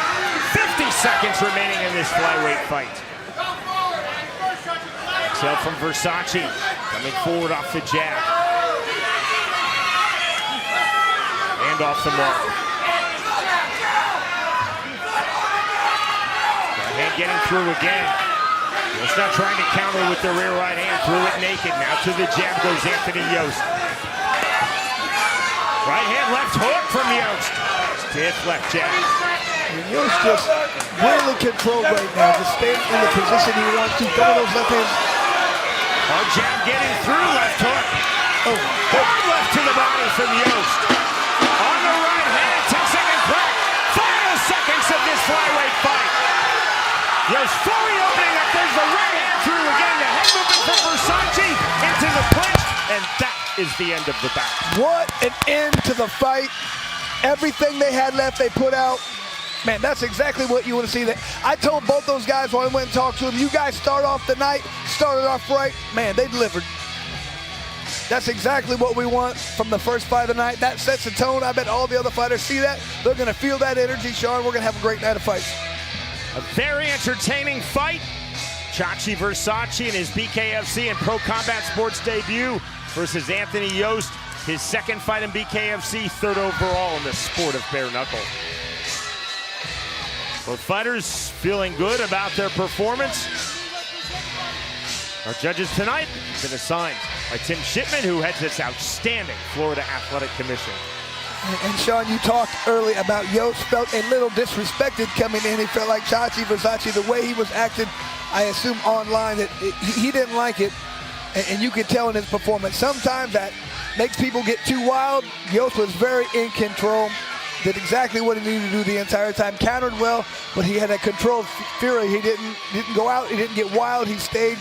50 seconds remaining in this flyweight fight. Exhale from Versace. Coming forward off the jab. And off the mark. Hand getting through again. Yost now trying to counter with the rear right hand. Threw it naked. Now to the jab goes Anthony Yost. Right hand left hook from Yost. Stiff left jab. Yost just really controlled right now. Just staying in the position he wants to. Throw those left hands. Hard jab getting through left hook. Oh, hook left to the body from Yost. On the right hand, 10-second crack. Final seconds of this flyweight fight. Yost fully opening up. There's the right hand through again. The head movement from Versace into the clinch. And that is the end of the bout. What an end to the fight. Everything they had left, they put out. Man, that's exactly what you want to see. That I told both those guys when I went and talked to them, you guys start off the night, started off right. Man, they delivered. That's exactly what we want from the first fight of the night. That sets the tone. I bet all the other fighters see that. They're going to feel that energy, Sean. We're going to have a great night of fights. A very entertaining fight. Chachi Versace in his BKFC and Pro Combat Sports debut versus Anthony Yost, his second fight in BKFC, third overall in the sport of bare knuckle. Both fighters feeling good about their performance. Our judges tonight have been assigned by Tim Shipman, who heads this outstanding Florida Athletic Commission. And Sean, you talked early about Yost felt a little disrespected coming in. He felt like Chachi Versace, the way he was acting, I assume online, that he didn't like it. And you could tell in his performance. Sometimes that makes people get too wild. Yost was very in control. Did exactly what he needed to do the entire time. Countered well, but he had a controlled fury. He didn't go out. He didn't get wild. He stayed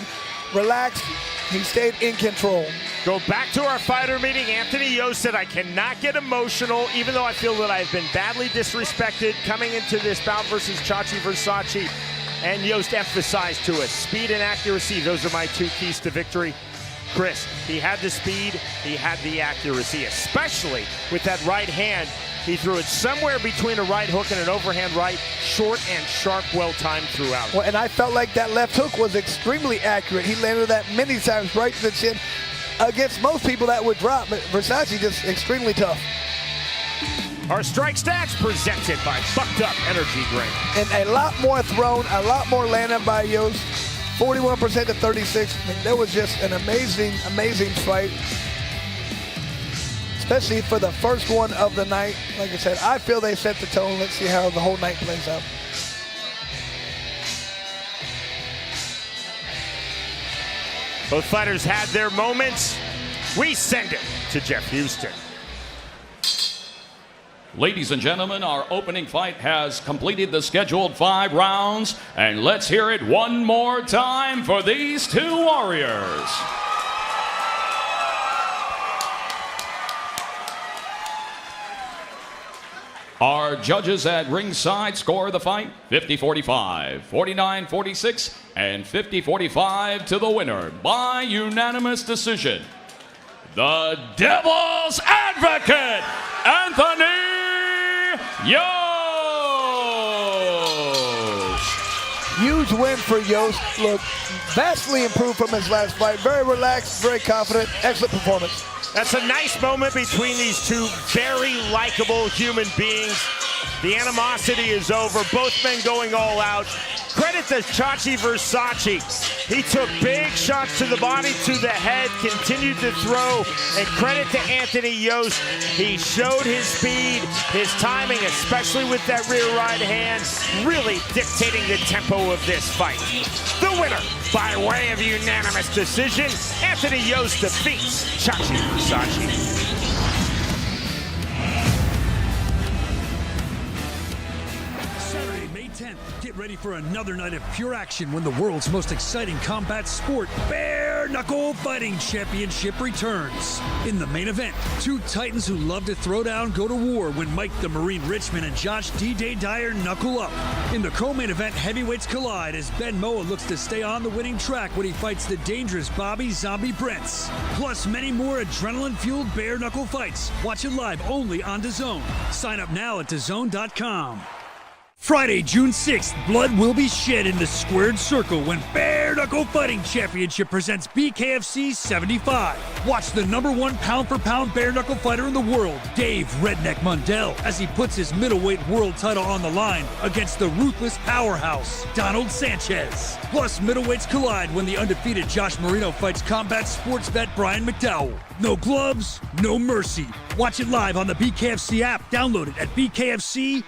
relaxed. He stayed in control. Go back to our fighter meeting. Anthony Yost said, I cannot get emotional, even though I feel that I've been badly disrespected coming into this bout versus Chachi Versace. And Yost emphasized to us, speed and accuracy, those are my two keys to victory. Chris, he had the speed, he had the accuracy, especially with that right hand. He threw it somewhere between a right hook and an overhand right, short and sharp, well-timed throughout. Well, and I felt like that left hook was extremely accurate. He landed that many times right to the chin. Against most people that would drop, but Versace just extremely tough. Our strike stats presented by Bucked Up Energy Drink. And a lot more thrown, a lot more landed by Yost. 41% to 36. I mean, that was just an amazing, amazing fight. Especially for the first one of the night. Like I said, I feel they set the tone. Let's see how the whole night plays out. Both fighters had their moments. We send it to Jeff Houston. Ladies and gentlemen, our opening fight has completed the scheduled 5 rounds, and let's hear it one more time for these two warriors. Our judges at ringside score the fight 50-45, 49-46, and 50-45 to the winner by unanimous decision. The Devil's Advocate, Anthony Yost. Huge win for Yost. Look, vastly improved from his last fight. Very relaxed, very confident, excellent performance. That's a nice moment between these two very likable human beings. The animosity is over. Both men going all out. Credit to Chachi Versace. He took big shots to the body, to the head, continued to throw, and credit to Anthony Yost. He showed his speed, his timing, especially with that rear right hand, really dictating the tempo of this fight. The winner, by way of unanimous decision, Anthony Yost defeats Chachi Versace. Saturday, May 10th, get ready for another night of pure action when the world's most exciting combat sport, Bare Knuckle Fighting Championship, returns. In the main event, two titans who love to throw down go to war when Mike the Marine Richmond and Josh D-Day Dyer knuckle up. In the co-main event, heavyweights collide as Ben Moa looks to stay on the winning track when he fights the dangerous Bobby Zombie Brents. Plus many more adrenaline-fueled bare knuckle fights. Watch it live only on DAZN. Sign up now at DAZN.com. Friday, June 6th, blood will be shed in the squared circle when Bare Knuckle Fighting Championship presents BKFC 75. Watch the #1 pound-for-pound bare knuckle fighter in the world, Dave Redneck Mundell, as he puts his middleweight world title on the line against the ruthless powerhouse, Donald Sanchez. Plus, middleweights collide when the undefeated Josh Marino fights combat sports vet Brian McDowell. No gloves, no mercy. Watch it live on the BKFC app. Download it at BKFC.com.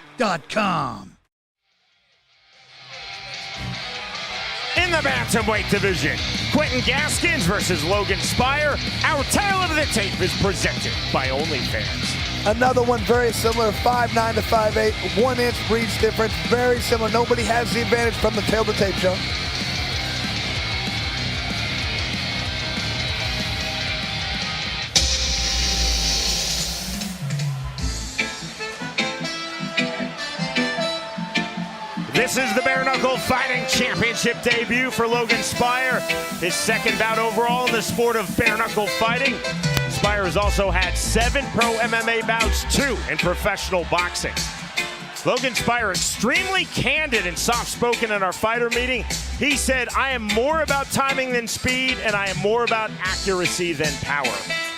In the bantamweight division, Quentin Gaskins versus Logan Spire. Our tale of the tape is presented by OnlyFans. Another one very similar, 5'9" to 5'8", 1 inch reach difference, very similar. Nobody has the advantage from the tail of the tape, Joe. This is the Bare Knuckle Fighting Championship debut for Logan Spire. His second bout overall in the sport of bare knuckle fighting. Spire has also had 7 pro MMA bouts, 2 in professional boxing. Logan Spire, extremely candid and soft-spoken at our fighter meeting. He said, I am more about timing than speed, and I am more about accuracy than power.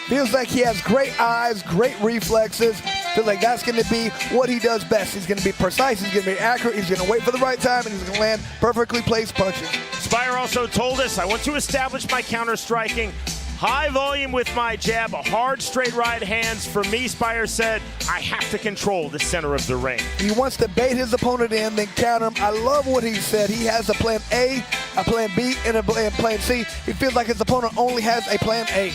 Feels like he has great eyes, great reflexes. Feels like that's going to be what he does best. He's going to be precise, he's going to be accurate, he's going to wait for the right time, and he's going to land perfectly placed punches. Spire also told us, I want to establish my counter-striking. High volume with my jab, hard straight right hands. For me, Spire said, I have to control the center of the ring. He wants to bait his opponent in, then counter him. I love what he said. He has a plan A, a plan B, and a plan C. He feels like his opponent only has a plan A.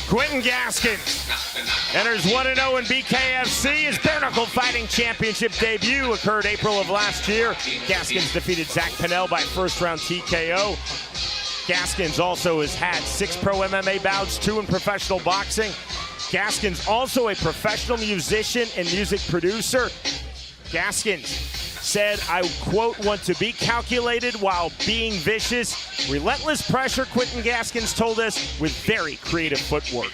Quentin Gaskins enters 1-0 in BKFC. His Bare Knuckle Fighting Championship debut occurred April of last year. Gaskins defeated Zach Pinnell by first-round TKO. Gaskins also has had 6 pro MMA bouts, 2 in professional boxing. Gaskins also a professional musician and music producer. Gaskins said, I quote, want to be calculated while being vicious. Relentless pressure, Quentin Gaskins told us, with very creative footwork.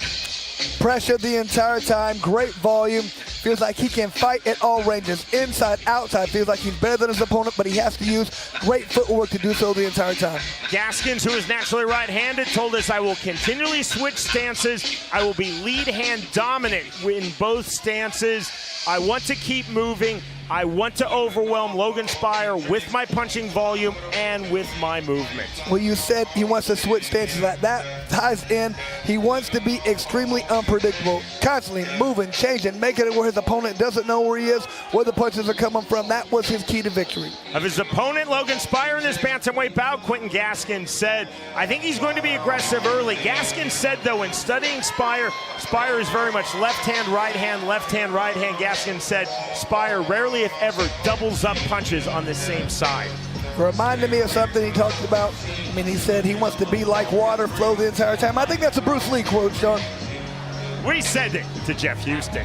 Pressure the entire time, great volume. Feels like he can fight at all ranges, inside, outside. Feels like he's better than his opponent, but he has to use great footwork to do so the entire time. Gaskins, who is naturally right-handed, told us, I will continually switch stances. I will be lead hand dominant in both stances. I want to keep moving. I want to overwhelm Logan Spire with my punching volume and with my movement. Well, you said he wants to switch stances. That ties in. He wants to be extremely unpredictable, constantly moving, changing, making it where his opponent doesn't know where he is, where the punches are coming from. That was his key to victory. Of his opponent, Logan Spire, in this bantamweight bout, Quentin Gaskins said, I think he's going to be aggressive early. Gaskins said, though, in studying Spire, Spire is very much left hand, right hand, left hand, right hand. Gaskins said Spire rarely, if ever, doubles up punches on the same side. Reminded me of something he talked about. I mean, he said he wants to be like water, flow the entire time. I think that's a Bruce Lee quote, Sean. We send it to Jeff Houston.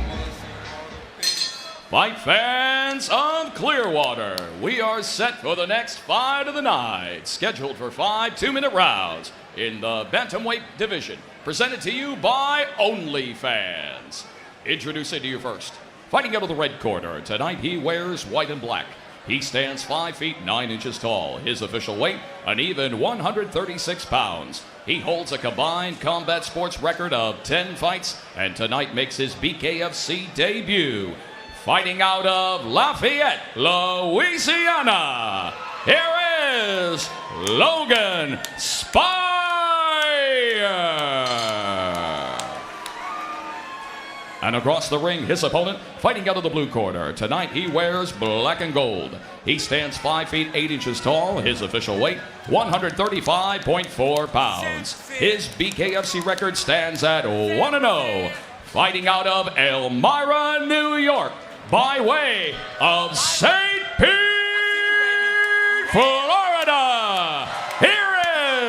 Fight fans of Clearwater, we are set for the next fight of the night, scheduled for 5 2-minute rounds in the bantamweight division, presented to you by OnlyFans. Introducing to you first, fighting out of the red corner, tonight he wears white and black. He stands 5 feet 9 inches tall. His official weight, an even 136 pounds. He holds a combined combat sports record of 10 fights and tonight makes his BKFC debut. Fighting out of Lafayette, Louisiana, here is Logan Spire. And across the ring, his opponent, fighting out of the blue corner. Tonight, he wears black and gold. He stands 5 feet 8 inches tall. His official weight, 135.4 pounds. His BKFC record stands at 1-0. Fighting out of Elmira, New York, by way of St. Pete, Florida, here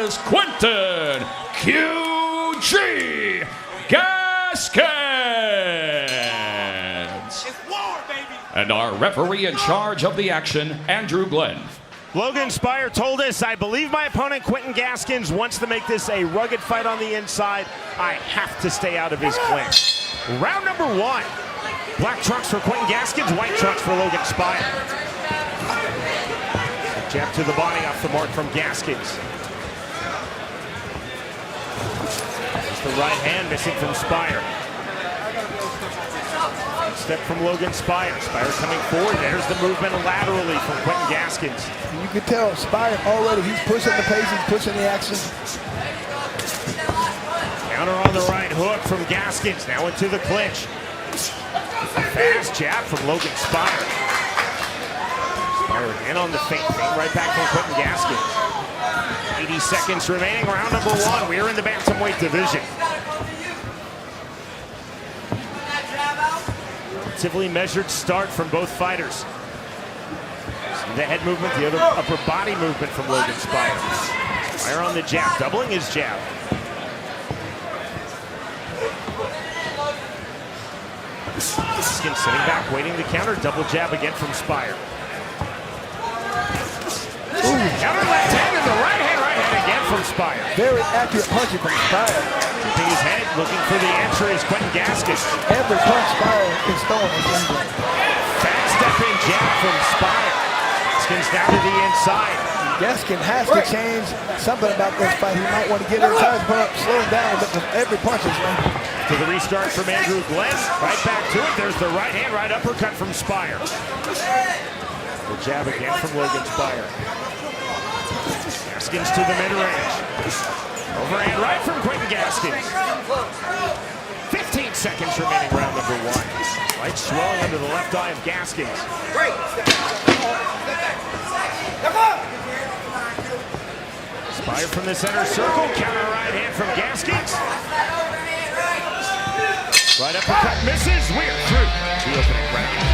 is Quentin QG Gaskins. And our referee in charge of the action, Andrew Glenn. Logan Spire told us, I believe my opponent, Quentin Gaskins, wants to make this a rugged fight on the inside. I have to stay out of his clinch. Round number 1. Black trunks for Quentin Gaskins, white trunks for Logan Spire. Jab to the body off the mark from Gaskins. There's the right hand missing from Spire. Step from Logan Spire. Spire coming forward. There's the movement laterally from Quentin Gaskins. You can tell Spire already, he's pushing the pace, he's pushing the action. Counter on the right hook from Gaskins. Now into the clinch. Fast jab from Logan Spire. Spire in on the feint. Feint right back from Quentin Gaskins. 80 seconds remaining. Round number 1. We are in the bantamweight division. Relatively measured start from both fighters. See the head movement, the other upper body movement from Logan Spire. Spire on the jab, doubling his jab. Gaskins sitting back, waiting the counter. Double jab again from Spire. Counter left hand and the right hand again from Spire. Very accurate punching from Spire. Keeping his head, looking for the answer is Quentin Gaskins. Every punch Spire is throwing is injured. Fast step in jab from Spire. Gaskins down to the inside. Gaskin has to change something about this fight. He might want to get inside, but slow down, but every punch is wrong. To the restart from Andrew Glenn. Right back to it. There's the right hand, right uppercut from Spire. The jab again from Logan Spire. Gaskins to the mid-range. Overhand right from Quentin Gaskins. 15 seconds remaining, round number 1. Light swelling under the left eye of Gaskins. Spire from the center circle. Counter right hand from Gaskins. Right uppercut misses. We're through the opening round.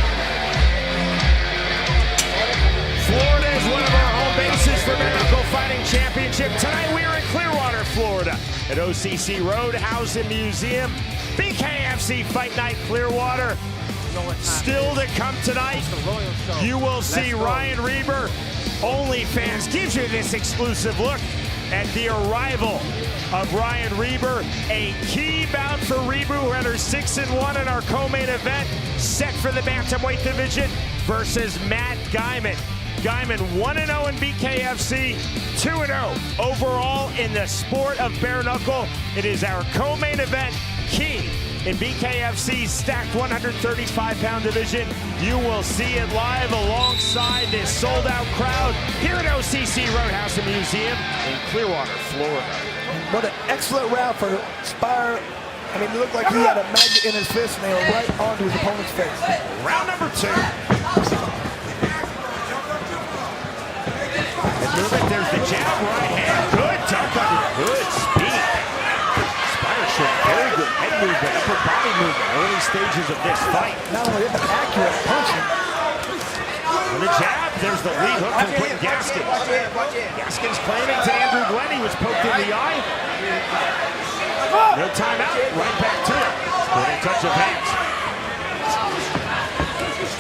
Florida is one of our home bases for Bare Knuckle Fighting Championship. Tonight we are in Clearwater, Florida at OCC Roadhouse and Museum. BKFC Fight Night Clearwater. Still to come tonight, you will see Ryan REBER. OnlyFans gives you this exclusive look at the arrival of Ryan REBER. A key bout for REBER, who enters 6-1 in our co-main event, set for the bantamweight division versus Matt GYMON. GYMON 1-0 in BKFC, 2-0 overall in the sport of bare knuckle. It is our co-main event, key in BKFC's stacked 135-pound division. You will see it live alongside this sold-out crowd here at OCC Roadhouse and Museum in Clearwater, Florida. What an excellent round for Spire. I mean, it looked like he had a magnet in his fist and they were right onto his opponent's face. Round number 2. Movement, there's the jab, right hand, good duck under, good speed. Spire showing very good head movement, upper body movement, early stages of this fight. Not only that, but accurate punching. On the jab, there's the lead hook from Quentin Gaskins. Gaskins claiming to Andrew Glenn he was poked in the eye. No timeout, right back to it. Sporting touch of hands.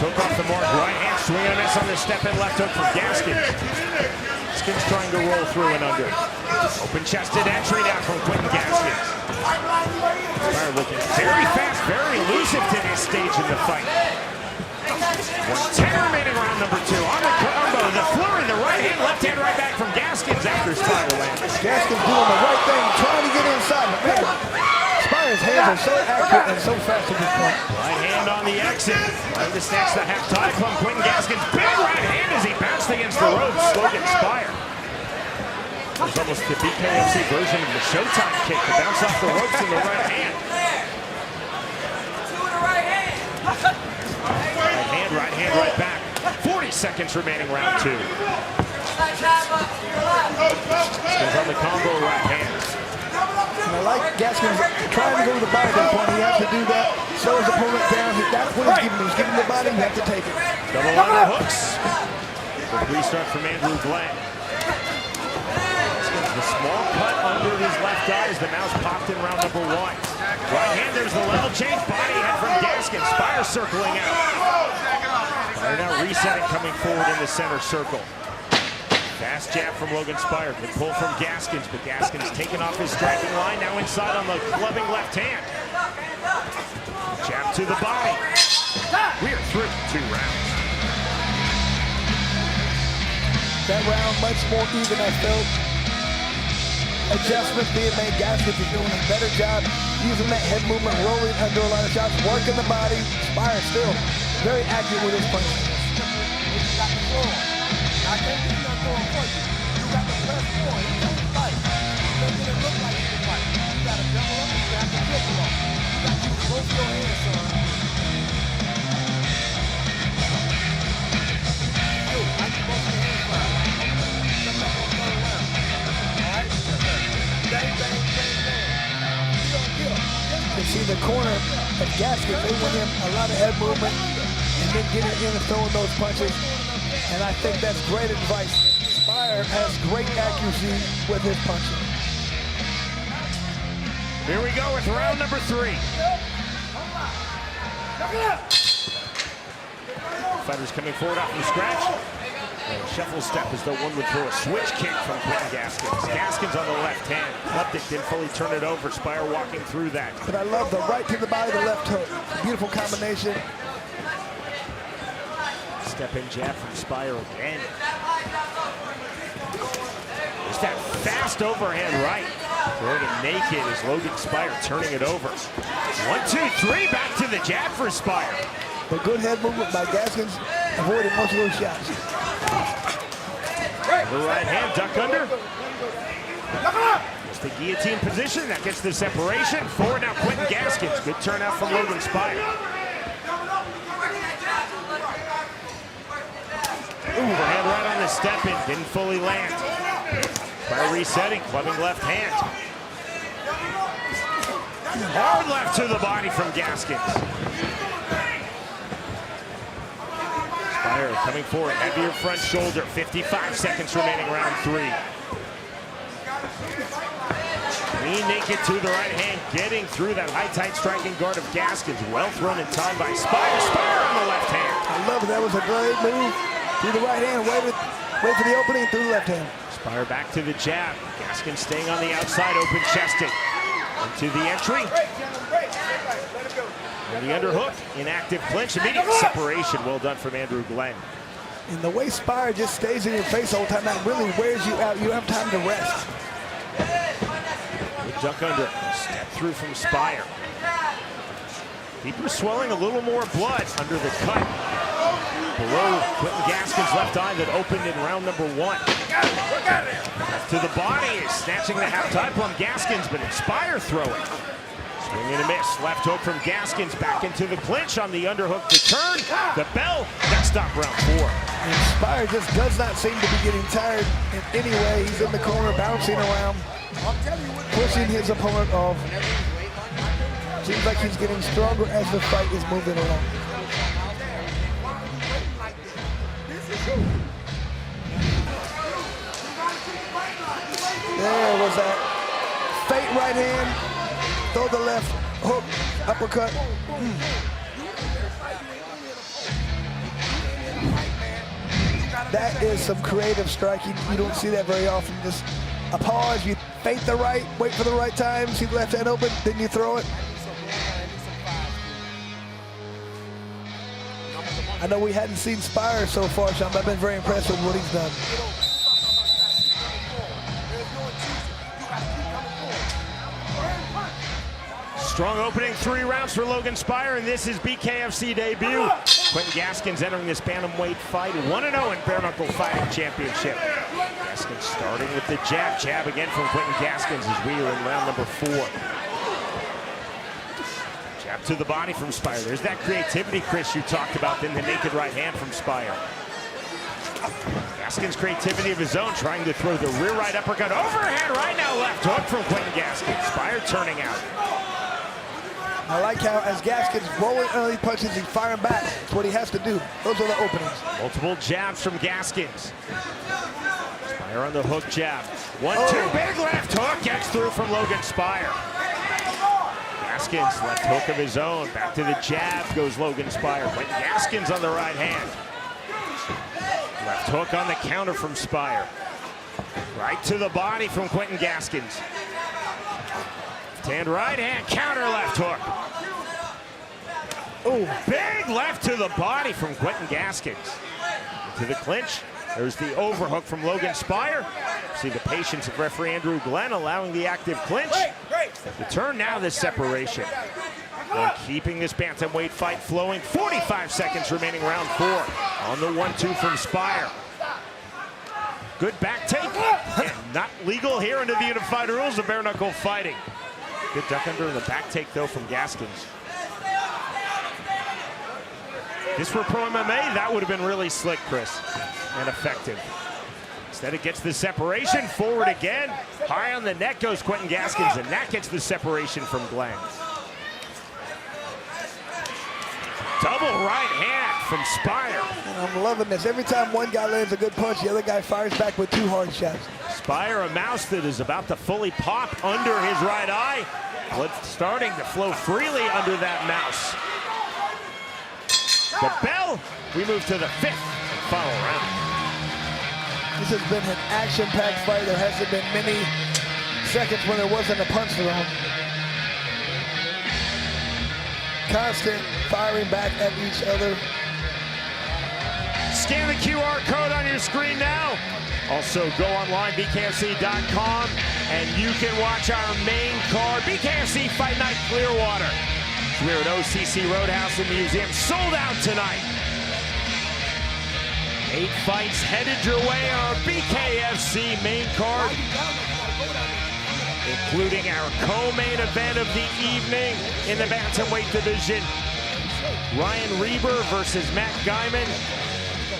Took off the mark, right hand, swing and a miss on the step and left hook from Gaskins. Gaskins trying to roll through and under. Open-chested entry now from Quentin Gaskins. Spire looking very fast, very elusive to this stage in the fight. 1:10 remaining round number 2. On the combo, the flurry, the right hand, left hand, right back from Gaskins after Spire lands. Gaskins doing the right thing, trying to get inside. But man, Spire's hands are so accurate and so fast at this point. Right hand on the exit. Right to snatch the half tie from Quentin Gaskins. Big right hand as he bounced against the ropes. Logan Spire. It was almost the BKFC version of the Showtime kick to bounce off the ropes in the right hand. Right hand, right back. 40 seconds remaining, round 2. Gaskins on the combo right hand. And I like Gaskins trying to go to the body at that point. He has to do that. Slow his opponent down. That's what he's giving him. He's giving him the body. You have to take it. Double underhooks. Quick restart from Andrew Glenn. The small cut under his left eye as the mouse popped in round number 1. Right hand, there's the level change. Body head from Gaskins. Spire circling out. Spire now resetting, coming forward in the center circle. Fast jab from Logan Spire. Good pull from Gaskins, but Gaskins taking off his striking line. Now inside on the clubbing left hand. Jab to the body. We are through 2 rounds. That round much more even, I felt. Adjustments being made. Gaskins is doing a better job using that head movement, rolling under a lot of shots, working the body. Spire still very accurate with his punch. I can't do nothing for you. You got to press forward. You got to fight. You don't get it look like you can fight. You got to double up. You got to flip it off. You got to use both your hands, son. Yo, I need both your hands right. Come back on the third round. All right? Bang, bang, bang, bang. You don't kill. You can see the corner of Gaskins. They went him a lot of head movement and then getting in and throwing those punches. And I think that's great advice. Spire has great accuracy with his punching. Here we go with round number 3. Fighters coming forward out from scratch. And shuffle step as though one would throw a switch kick from Quentin Gaskins. Gaskins on the left hand. Left it, didn't fully turn it over. Spire walking through that. But I love the right to the body, the left hook. Beautiful combination. Step-in jab from Spire again. There's that fast overhand right. Throwing it naked as Logan Spire turning it over. 1, 2, 3, back to the jab for Spire. The good head movement by Gaskins, avoiding most of those shots. The right hand, duck under. Just the guillotine position, that gets the separation. Forward now, Quentin Gaskins. Good turnout from Logan Spire. Overhand right on the step-in, didn't fully land. Spire resetting, clubbing left hand. Hard left to the body from Gaskins. Spire coming forward, heavier front shoulder. 55 seconds remaining, round 3. Lean naked to the right hand, getting through that high tight striking guard of Gaskins. Well thrown in time by Spire. Spire on the left hand. I love it, that was a great move. Through the right hand, wait for the opening, through the left hand. Spire back to the jab. Gaskins staying on the outside, open chested. Into the entry. And the underhook, inactive clinch, immediate separation. Well done from Andrew Glenn. And the way Spire just stays in your face all the time, that really wears you out. You have time to rest. Good duck under, step through from Spire. Deeper swelling, a little more blood under the cut. Below Quentin Gaskins' left eye that opened in round number 1. Left to the body, snatching the half tie from Gaskins, but it's Spire throwing. Swing and a miss. Left hook from Gaskins, back into the clinch on the underhook to turn. The bell, next stop, round 4. And Spire just does not seem to be getting tired in any way. He's in the corner, bouncing around, pushing his opponent off. Seems like he's getting stronger as the fight is moving along. There was that fake right hand, throw the left hook, uppercut. That is some creative striking. You don't see that very often. Just a pause, you feint the right, wait for the right time, see the left hand open, then you throw it. I know we hadn't seen Spire so far, Sean, but I've been very impressed with what he's done. Strong opening 3 rounds for Logan Spire, and this is BKFC debut. Quentin Gaskins entering this bantamweight fight, 1-0 in bare knuckle fighting championship. Gaskins starting with the jab. Jab again from Quentin Gaskins as we are in round number 4. Jab to the body from Spire. There's that creativity, Chris, you talked about in the naked right hand from Spire. Gaskins' creativity of his own, trying to throw the rear right uppercut. Overhand right now, left hook from Quentin Gaskins. Spire turning out. I like how as Gaskins rolling early punches, he's firing back. That's what he has to do. Those are the openings. Multiple jabs from Gaskins. Spire on the hook jab. 1-2, big left hook gets through from Logan Spire. Gaskins, left hook of his own. Back to the jab goes Logan Spire. Quentin Gaskins on the right hand. Left hook on the counter from Spire. Right to the body from Quentin Gaskins. And right hand, counter left hook. Oh, big left to the body from Quentin Gaskins. Into the clinch, there's the overhook from Logan Spire. See the patience of referee Andrew Glenn allowing the active clinch. The turn now, this separation. And keeping this bantamweight fight flowing. 45 seconds remaining, round 4. On the 1-2 from Spire. Good back take. And not legal here under the unified rules of bare knuckle fighting. Good duck under the back take, though, from Gaskins. This were pro MMA, that would have been really slick, Chris, and effective. Instead, it gets the separation, forward again. High on the neck goes Quentin Gaskins, and that gets the separation from Glenn. Double right hand from Spire. I'm loving this. Every time one guy lands a good punch, the other guy fires back with 2 hard shots. Spire, a mouse that is about to fully pop under his right eye. Blood starting to flow freely under that mouse. The bell, we move to the 5th and final round. This has been an action-packed fight. There hasn't been many seconds when there wasn't a punch thrown. Constant firing back at each other. Scan the QR code on your screen now. Also, go online, BKFC.com, and you can watch our main card, BKFC Fight Night Clearwater. We're at OCC Roadhouse and Museum, sold out tonight. 8 fights headed your way on our BKFC main card, including our co-main event of the evening in the bantamweight division. Ryan REBER versus Matt GYMON.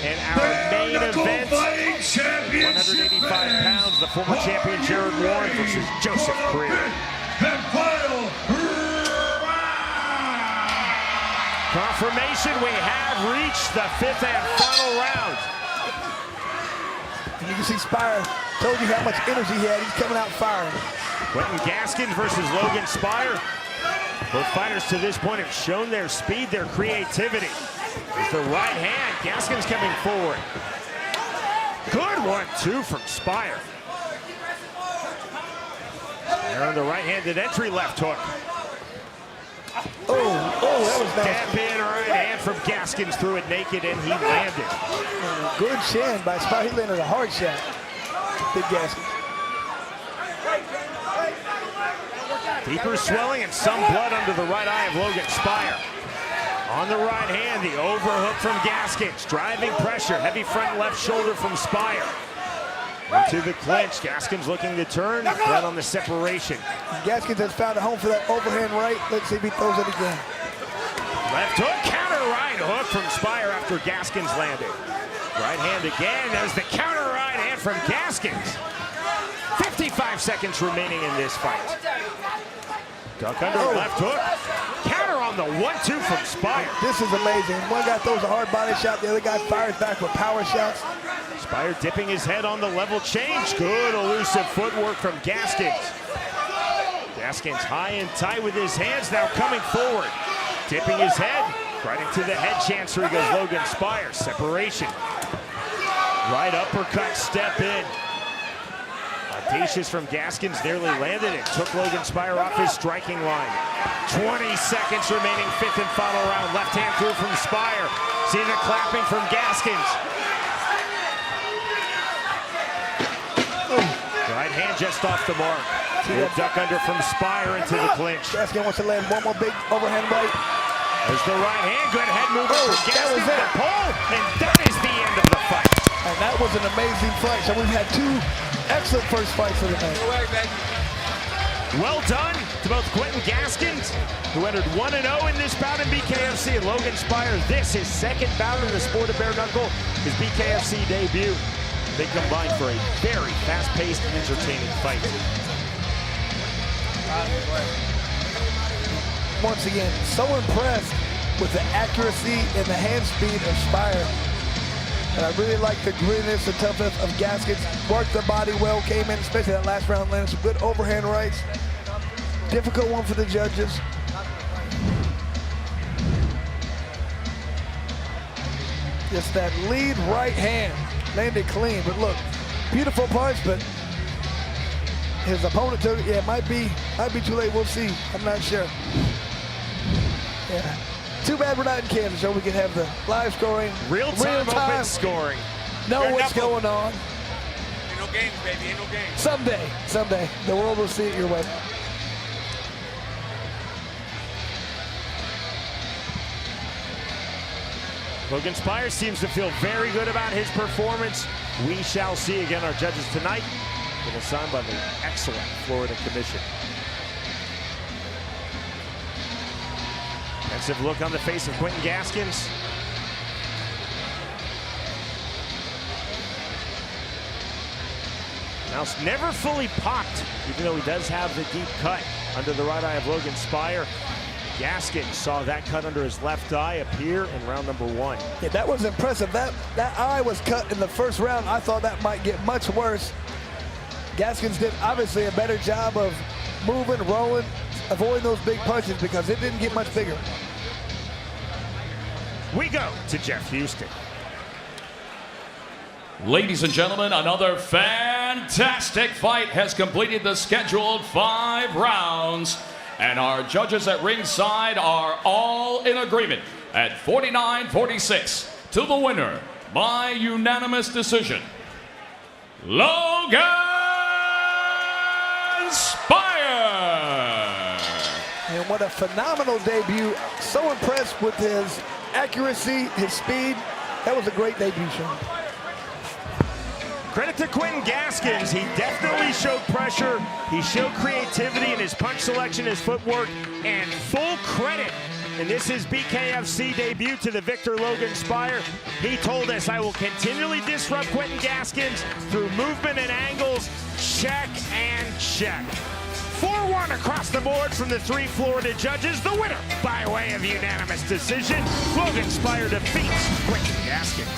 And our main event, 185 pounds, the former champion Jared Warren versus Joseph CREER. Confirmation, we have reached the 5th and final round. And you can see Spire, told you how much energy he had. He's coming out firing. Quentin Gaskins versus Logan Spire. Both fighters to this point have shown their speed, their creativity. There's the right hand, Gaskins coming forward. Good 1-2 from Spire. There on the right-handed entry, left hook. Oh, that was nice. Step in, right hand from Gaskins, threw it naked, and he landed. Good shin by Spire. He landed a hard shot. Big Gaskins. Deeper swelling and some blood under the right eye of Logan Spire. On the right hand, the overhook from Gaskins. Driving pressure, heavy front left shoulder from Spire. Into the clinch, Gaskins looking to turn, blood on the separation. Gaskins has found a home for that overhand right. Let's see if he throws it again. Left hook, counter right hook from Spire after Gaskins landed. Right hand again, there's the counter right hand from Gaskins. 55 seconds remaining in this fight. Duck under, left hook. Counter on the 1-2 from Spire. This is amazing. One guy throws a hard body shot, the other guy fires back with power shots. Spire dipping his head on the level change. Good elusive footwork from Gaskins. Gaskins high and tight with his hands, now coming forward. Dipping his head, right into the head chancery goes Logan Spire. Separation. Right uppercut, step in. Audacious from Gaskins, nearly landed it. Took Logan Spire off his striking line. 20 seconds remaining, fifth and final round. Left hand through from Spire. Seeing a clapping from Gaskins. Right hand just off the mark. Good duck under from Spire into the clinch. Gaskins wants to land one more big overhand right. There's the right hand. Good head movement from Gaskins to the pole. And that is the end of the fight. And that was an amazing fight. So we've had two excellent first fights of the night. Well done to both Quentin Gaskins, who entered 1-0 in this bout in BKFC, and Logan Spire. This is second bout in the sport of bare knuckle, his BKFC debut. They combined for a very fast-paced, entertaining fight. Once again, so impressed with the accuracy and the hand speed of Spire. And I really like the grittiness and toughness of Gaskins. Worked the body well, came in, especially that last round, landed some good overhand rights. Difficult one for the judges. Just that lead right hand, landed clean. But look, beautiful punch, but his opponent took it. Yeah, it might be too late. We'll see. I'm not sure. Yeah. Too bad we're not in Kansas, so we can have the live scoring. Real-time open scoring. Know what's going on. Ain't no games, baby. Ain't no games. Someday, the world will see it your way. Logan Spire seems to feel very good about his performance. We shall see. Again, our judges tonight, been assigned by the excellent Florida Commission. Pensive look on the face of Quentin Gaskins. Now it's never fully popped, even though he does have the deep cut under the right eye of Logan Spire. Gaskins saw that cut under his left eye appear in round number 1. Yeah, that was impressive. That eye was cut in the first round. I thought that might get much worse. Gaskins did obviously a better job of moving, rolling, avoiding those big punches because it didn't get much bigger. We go to Jeff Houston. Ladies and gentlemen, another fantastic fight has completed the scheduled 5 rounds. And our judges at ringside are all in agreement at 49-46 to the winner by unanimous decision, Logan Spire. And what a phenomenal debut. So impressed with his accuracy, his speed. That was a great debut, Sean. Credit to Quentin Gaskins. He definitely showed pressure. He showed creativity in his punch selection, his footwork, and full credit. And this is BKFC debut to the victor, Logan Spire. He told us, I will continually disrupt Quentin Gaskins through movement and angles. Check and check. 4-1 across the board from the 3 Florida judges. The winner, by way of unanimous decision, Logan Spire defeats Quentin Gaskins.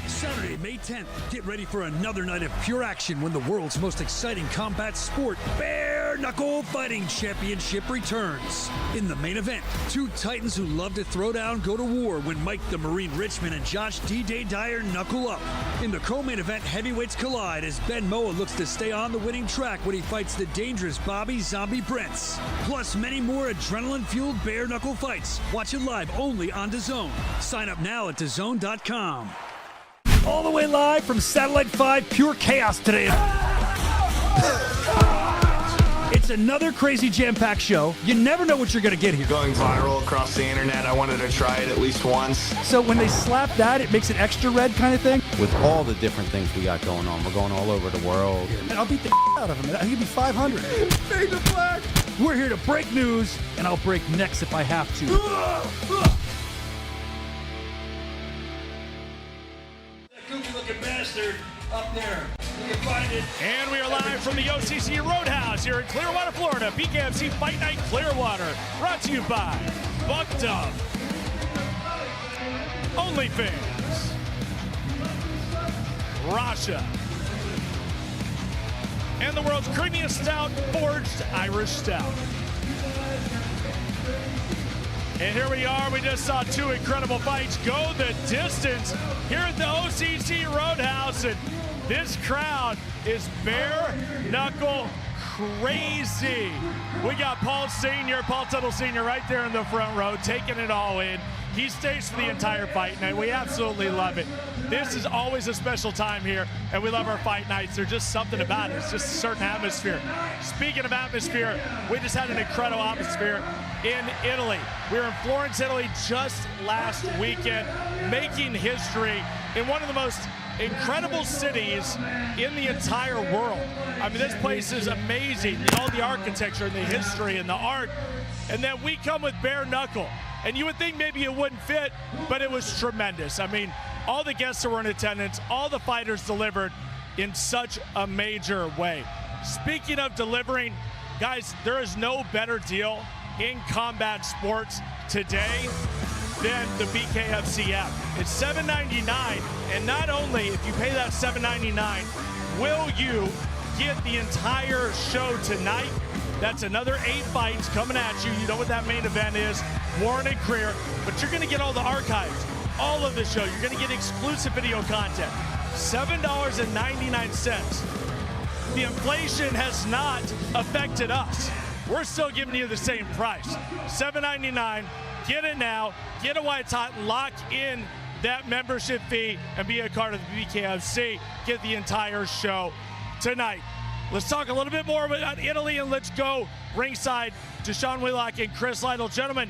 Saturday, May 10th, get ready for another night of pure action when the world's most exciting combat sport, Bare Knuckle Fighting Championship, returns. In the main event, 2 titans who love to throw down go to war when Mike the Marine Richmond and Josh D-Day Dyer knuckle up. In the co-main event, heavyweights collide as Ben Moa looks to stay on the winning track when he fights the dangerous Bobby Zombie Brents. Plus many more adrenaline-fueled bare knuckle fights. Watch it live only on DAZN. Sign up now at DAZN.com. All the way live from Satellite 5, pure chaos today. It's another crazy jam-packed show. You never know what you're going to get here. Going viral across the internet, I wanted to try it at least once. So when they slap that, it makes it extra red kind of thing? With all the different things we got going on, we're going all over the world. And I'll beat the out of him. I think it'd be 500. Fade the flag. We're here to break news, and I'll break necks if I have to. Goofy-looking bastard up there. You can find it. And we are live from the OCC Roadhouse here in Clearwater, Florida. BKFC Fight Night Clearwater, brought to you by Bucked Up, OnlyFans, Rasha, and the world's creamiest stout, Forged Irish Stout. And here we are. We just saw two incredible fights go the distance here at the OCC Roadhouse. And this crowd is bare knuckle crazy. We got Paul Tuttle Sr. right there in the front row, taking it all in. He stays for the entire fight night. We absolutely love it. This is always a special time here, and we love our fight nights. There's just something about it. It's just a certain atmosphere. Speaking of atmosphere, we just had an incredible atmosphere in Italy. We were in Florence, Italy just last weekend, making history in one of the most incredible cities in the entire world. I mean, this place is amazing. All the architecture and the history and the art. And then we come with bare knuckle. And you would think maybe it wouldn't fit, but it was tremendous. I mean, all the guests that were in attendance, all the fighters delivered in such a major way. Speaking of delivering, guys, there is no better deal in combat sports today than the BKFC app. It's $7.99, and not only if you pay that $7.99, will you get the entire show tonight. That's another 8 fights coming at you. You know what that main event is, Warren and CREER, but you're gonna get all the archives, all of the show. You're gonna get exclusive video content, $7.99. The inflation has not affected us. We're still giving you the same price, $7.99. Get it now, get a White Hot, lock in that membership fee, and be a part of the BKFC. Get the entire show tonight. Let's talk a little bit more about Italy, and let's go ringside to Sean Wheelock and Chris Lytle. Gentlemen,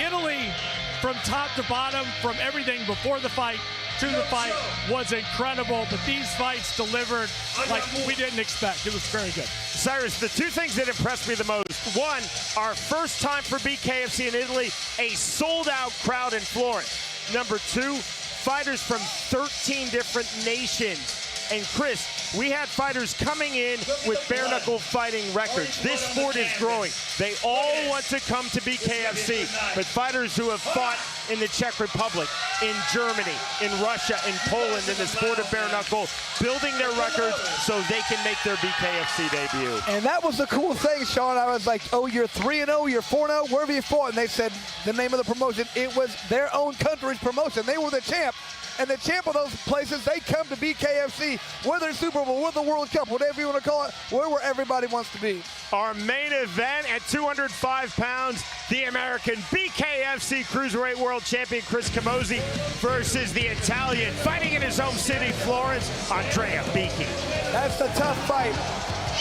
Italy from top to bottom, from everything before the fight to the fight was incredible, but these fights delivered like we didn't expect. It was very good. Cyrus, the two things that impressed me the most, one, our first time for BKFC in Italy, a sold-out crowd in Florence. Number two, fighters from 13 different nations. And Chris, we had fighters coming in with bare knuckle fighting records. This sport is growing. They all want to come to BKFC, but fighters who have fought in the Czech Republic, in Germany, in Russia, in Poland, in the sport of bare knuckle, building their records so they can make their BKFC debut. And that was the cool thing, Sean. I was like, oh, you're 3-0, you're 4-0, wherever you fought. And they said the name of the promotion, it was their own country's promotion. They were the champ. And the champ of those places, they come to BKFC, whether it's Super Bowl, whether the World Cup, whatever you want to call it, where everybody wants to be. Our main event at 205 pounds, the American BKFC Cruiserweight World Champion Chris Camozzi versus the Italian, fighting in his home city, Florence, Andrea Bicchi. That's a tough fight.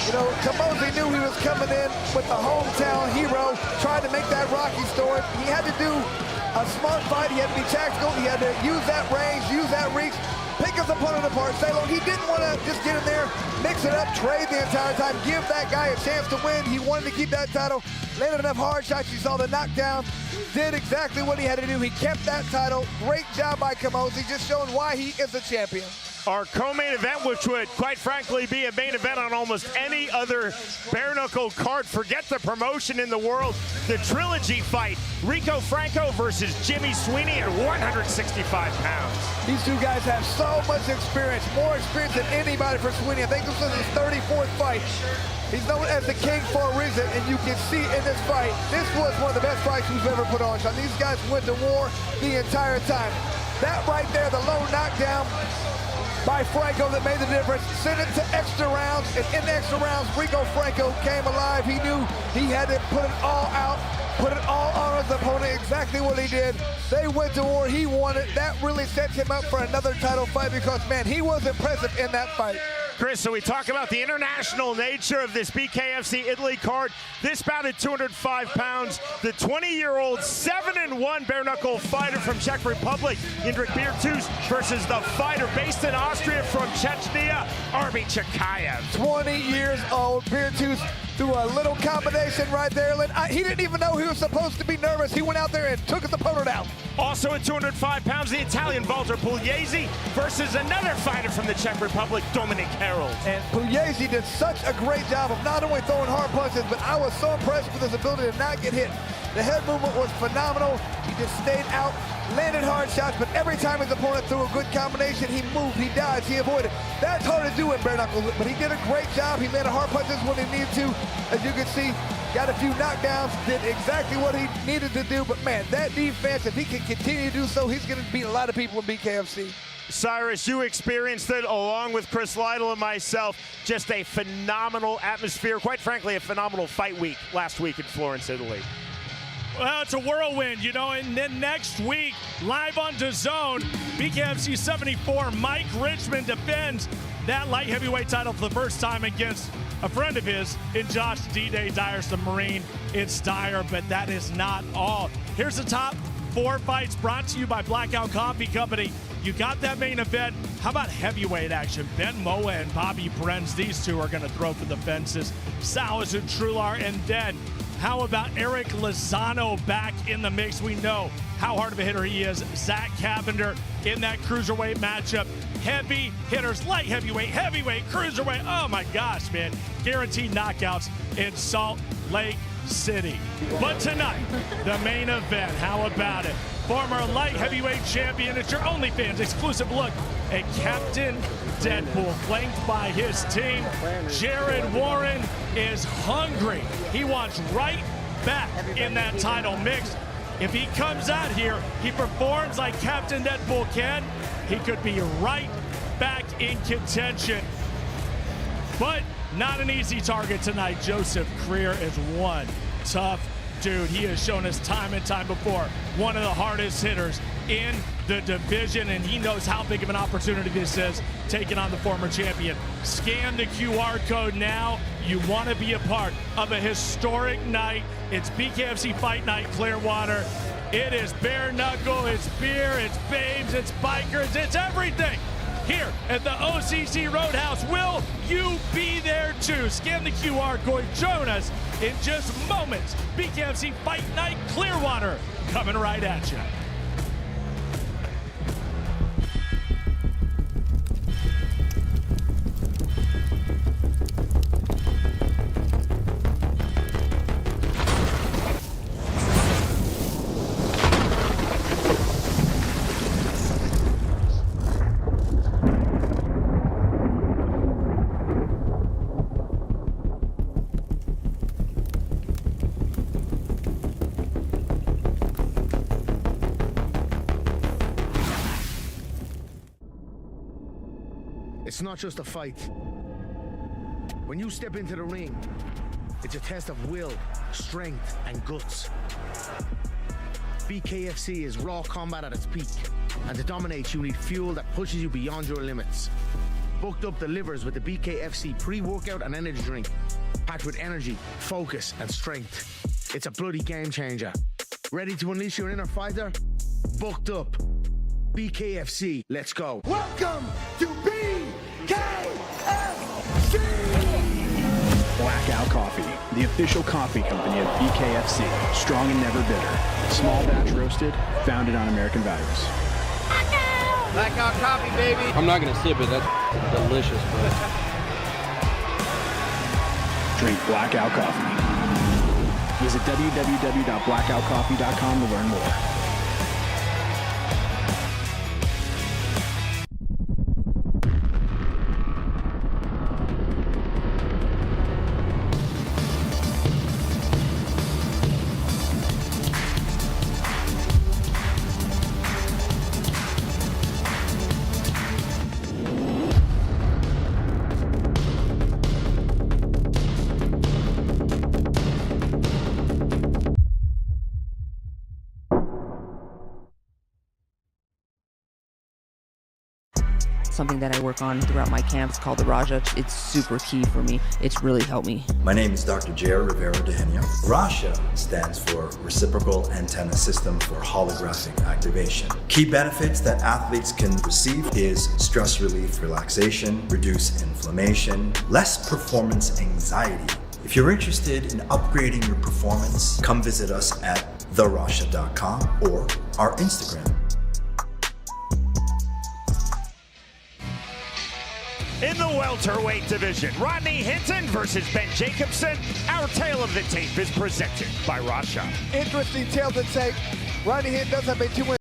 You know, Camozzi knew he was coming in with the hometown hero, trying to make that Rocky story. He had to do a smart fight. He had to be tactical. He had to use that range, use that reach, pick his opponent apart. Stay low. He didn't want to just get in there, mix it up, trade the entire time, give that guy a chance to win. He wanted to keep that title, landed enough hard shots. You saw the knockdown, did exactly what he had to do. He kept that title. Great job by Camozzi, just showing why he is a champion. Our co-main event, which would quite frankly be a main event on almost any other bare knuckle card. Forget the promotion in the world. The trilogy fight, Rico Franco versus Jimmy Sweeney at 165 pounds. These two guys have so much experience, more experience than anybody for Sweeney. I think this is his 34th fight. He's known as the king for a reason, and you can see in this fight, this was one of the best fights we've ever put on. So these guys went to war the entire time. That right there, the low knockdown by Franco that made the difference, sent it to extra rounds, and in extra rounds, Rico Franco came alive. He knew he had to put it all out, put it all on his opponent, exactly what he did. They went to war, he won it. That really sets him up for another title fight because, man, he was impressive in that fight. Chris, so we talk about the international nature of this BKFC Italy card. This bout at 205 pounds, the 20-year-old 7-1 bare knuckle fighter from Czech Republic, Indrik Biertus, versus the fighter based in Austria from Chechnya, Arbi Chakayev. 20 years old, Biertus threw a little combination right there. He didn't even know he was supposed to be nervous. He went out there and took his opponent out. Also at 205 pounds, the Italian Walter Pugliese versus another fighter from the Czech Republic, Dominic Harold. And Pugliese did such a great job of not only throwing hard punches, but I was so impressed with his ability to not get hit. The head movement was phenomenal. He just stayed out, landed hard shots, but every time his opponent threw a good combination, he moved, he dodged, he avoided. That's hard to do in bare knuckles, but he did a great job. He landed hard punches when he needed to. As you can see, got a few knockdowns, did exactly what he needed to do. But man, that defense, if he can continue to do so, he's going to beat a lot of people in BKFC. Cyrus, you experienced it along with Chris Lytle and myself. Just a phenomenal atmosphere. Quite frankly, a phenomenal fight week last week in Florence, Italy. Well, it's a whirlwind, you know, and then next week, live on DAZN, BKFC 74, Mike Richmond defends that light heavyweight title for the first time against a friend of his in Josh D-Day Dyer's the Marine. It's Dyer, but that is not all. Here's the top 4 fights brought to you by Blackout Coffee Company. You got that main event. How about heavyweight action? Ben Moa and Bobby Prenz, these two are going to throw for the fences. Salas and Trular, and then how about Eric Lozano back in the mix? We know how hard of a hitter he is. Zach Cavender in that cruiserweight matchup. Heavy hitters, light heavyweight, cruiserweight. Oh my gosh, man. Guaranteed knockouts in Salt Lake City. But tonight, the main event, how about it? Former light heavyweight champion, it's your OnlyFans exclusive look at Captain Deadpool, flanked by his team. Jared Warren is hungry. He wants right back in that title mix. If he comes out here, he performs like Captain Deadpool can, he could be right back in contention. But not an easy target tonight. Joseph CREER is one tough dude. He has shown us time and time before, one of the hardest hitters in the division, and he knows how big of an opportunity this is, taking on the former champion. Scan the QR code now. You want to be a part of a historic night. It's BKFC Fight Night Clearwater. It is bare knuckle, it's beer, it's babes, it's bikers, it's everything here at the OCC Roadhouse. Will you be there too? Scan the QR code. Join us in just moments. BKFC Fight Night Clearwater coming right at you. It's not just a fight. When you step into the ring, it's a test of will, strength, and guts. BKFC is raw combat at its peak, and to dominate, you need fuel that pushes you beyond your limits. Booked Up delivers with the BKFC pre-workout and energy drink, packed with energy, focus, and strength. It's a bloody game changer. Ready to unleash your inner fighter? Booked Up. BKFC, let's go. Welcome to BKFC! Blackout Coffee, the official coffee company of BKFC. Strong and never bitter. Small batch roasted, founded on American values. Blackout Coffee, baby! I'm not gonna sip it, that's delicious, bro. Drink Blackout Coffee. Visit www.blackoutcoffee.com to learn more. Something that I work on throughout my camps called the Raja. It's super key for me. It's really helped me. My name is Dr. J.R. Rivera Dehenio. RASHA stands for Reciprocal Antenna System for Holographic Activation. Key benefits that athletes can receive is stress relief, relaxation, reduce inflammation, less performance anxiety. If you're interested in upgrading your performance, come visit us at therasha.com or our Instagram. In the welterweight division, Rodney Hinton versus Ben Jacobson. Our tale of the tape is presented by Rasha. Interesting tale to take. Rodney Hinton does have a 2-win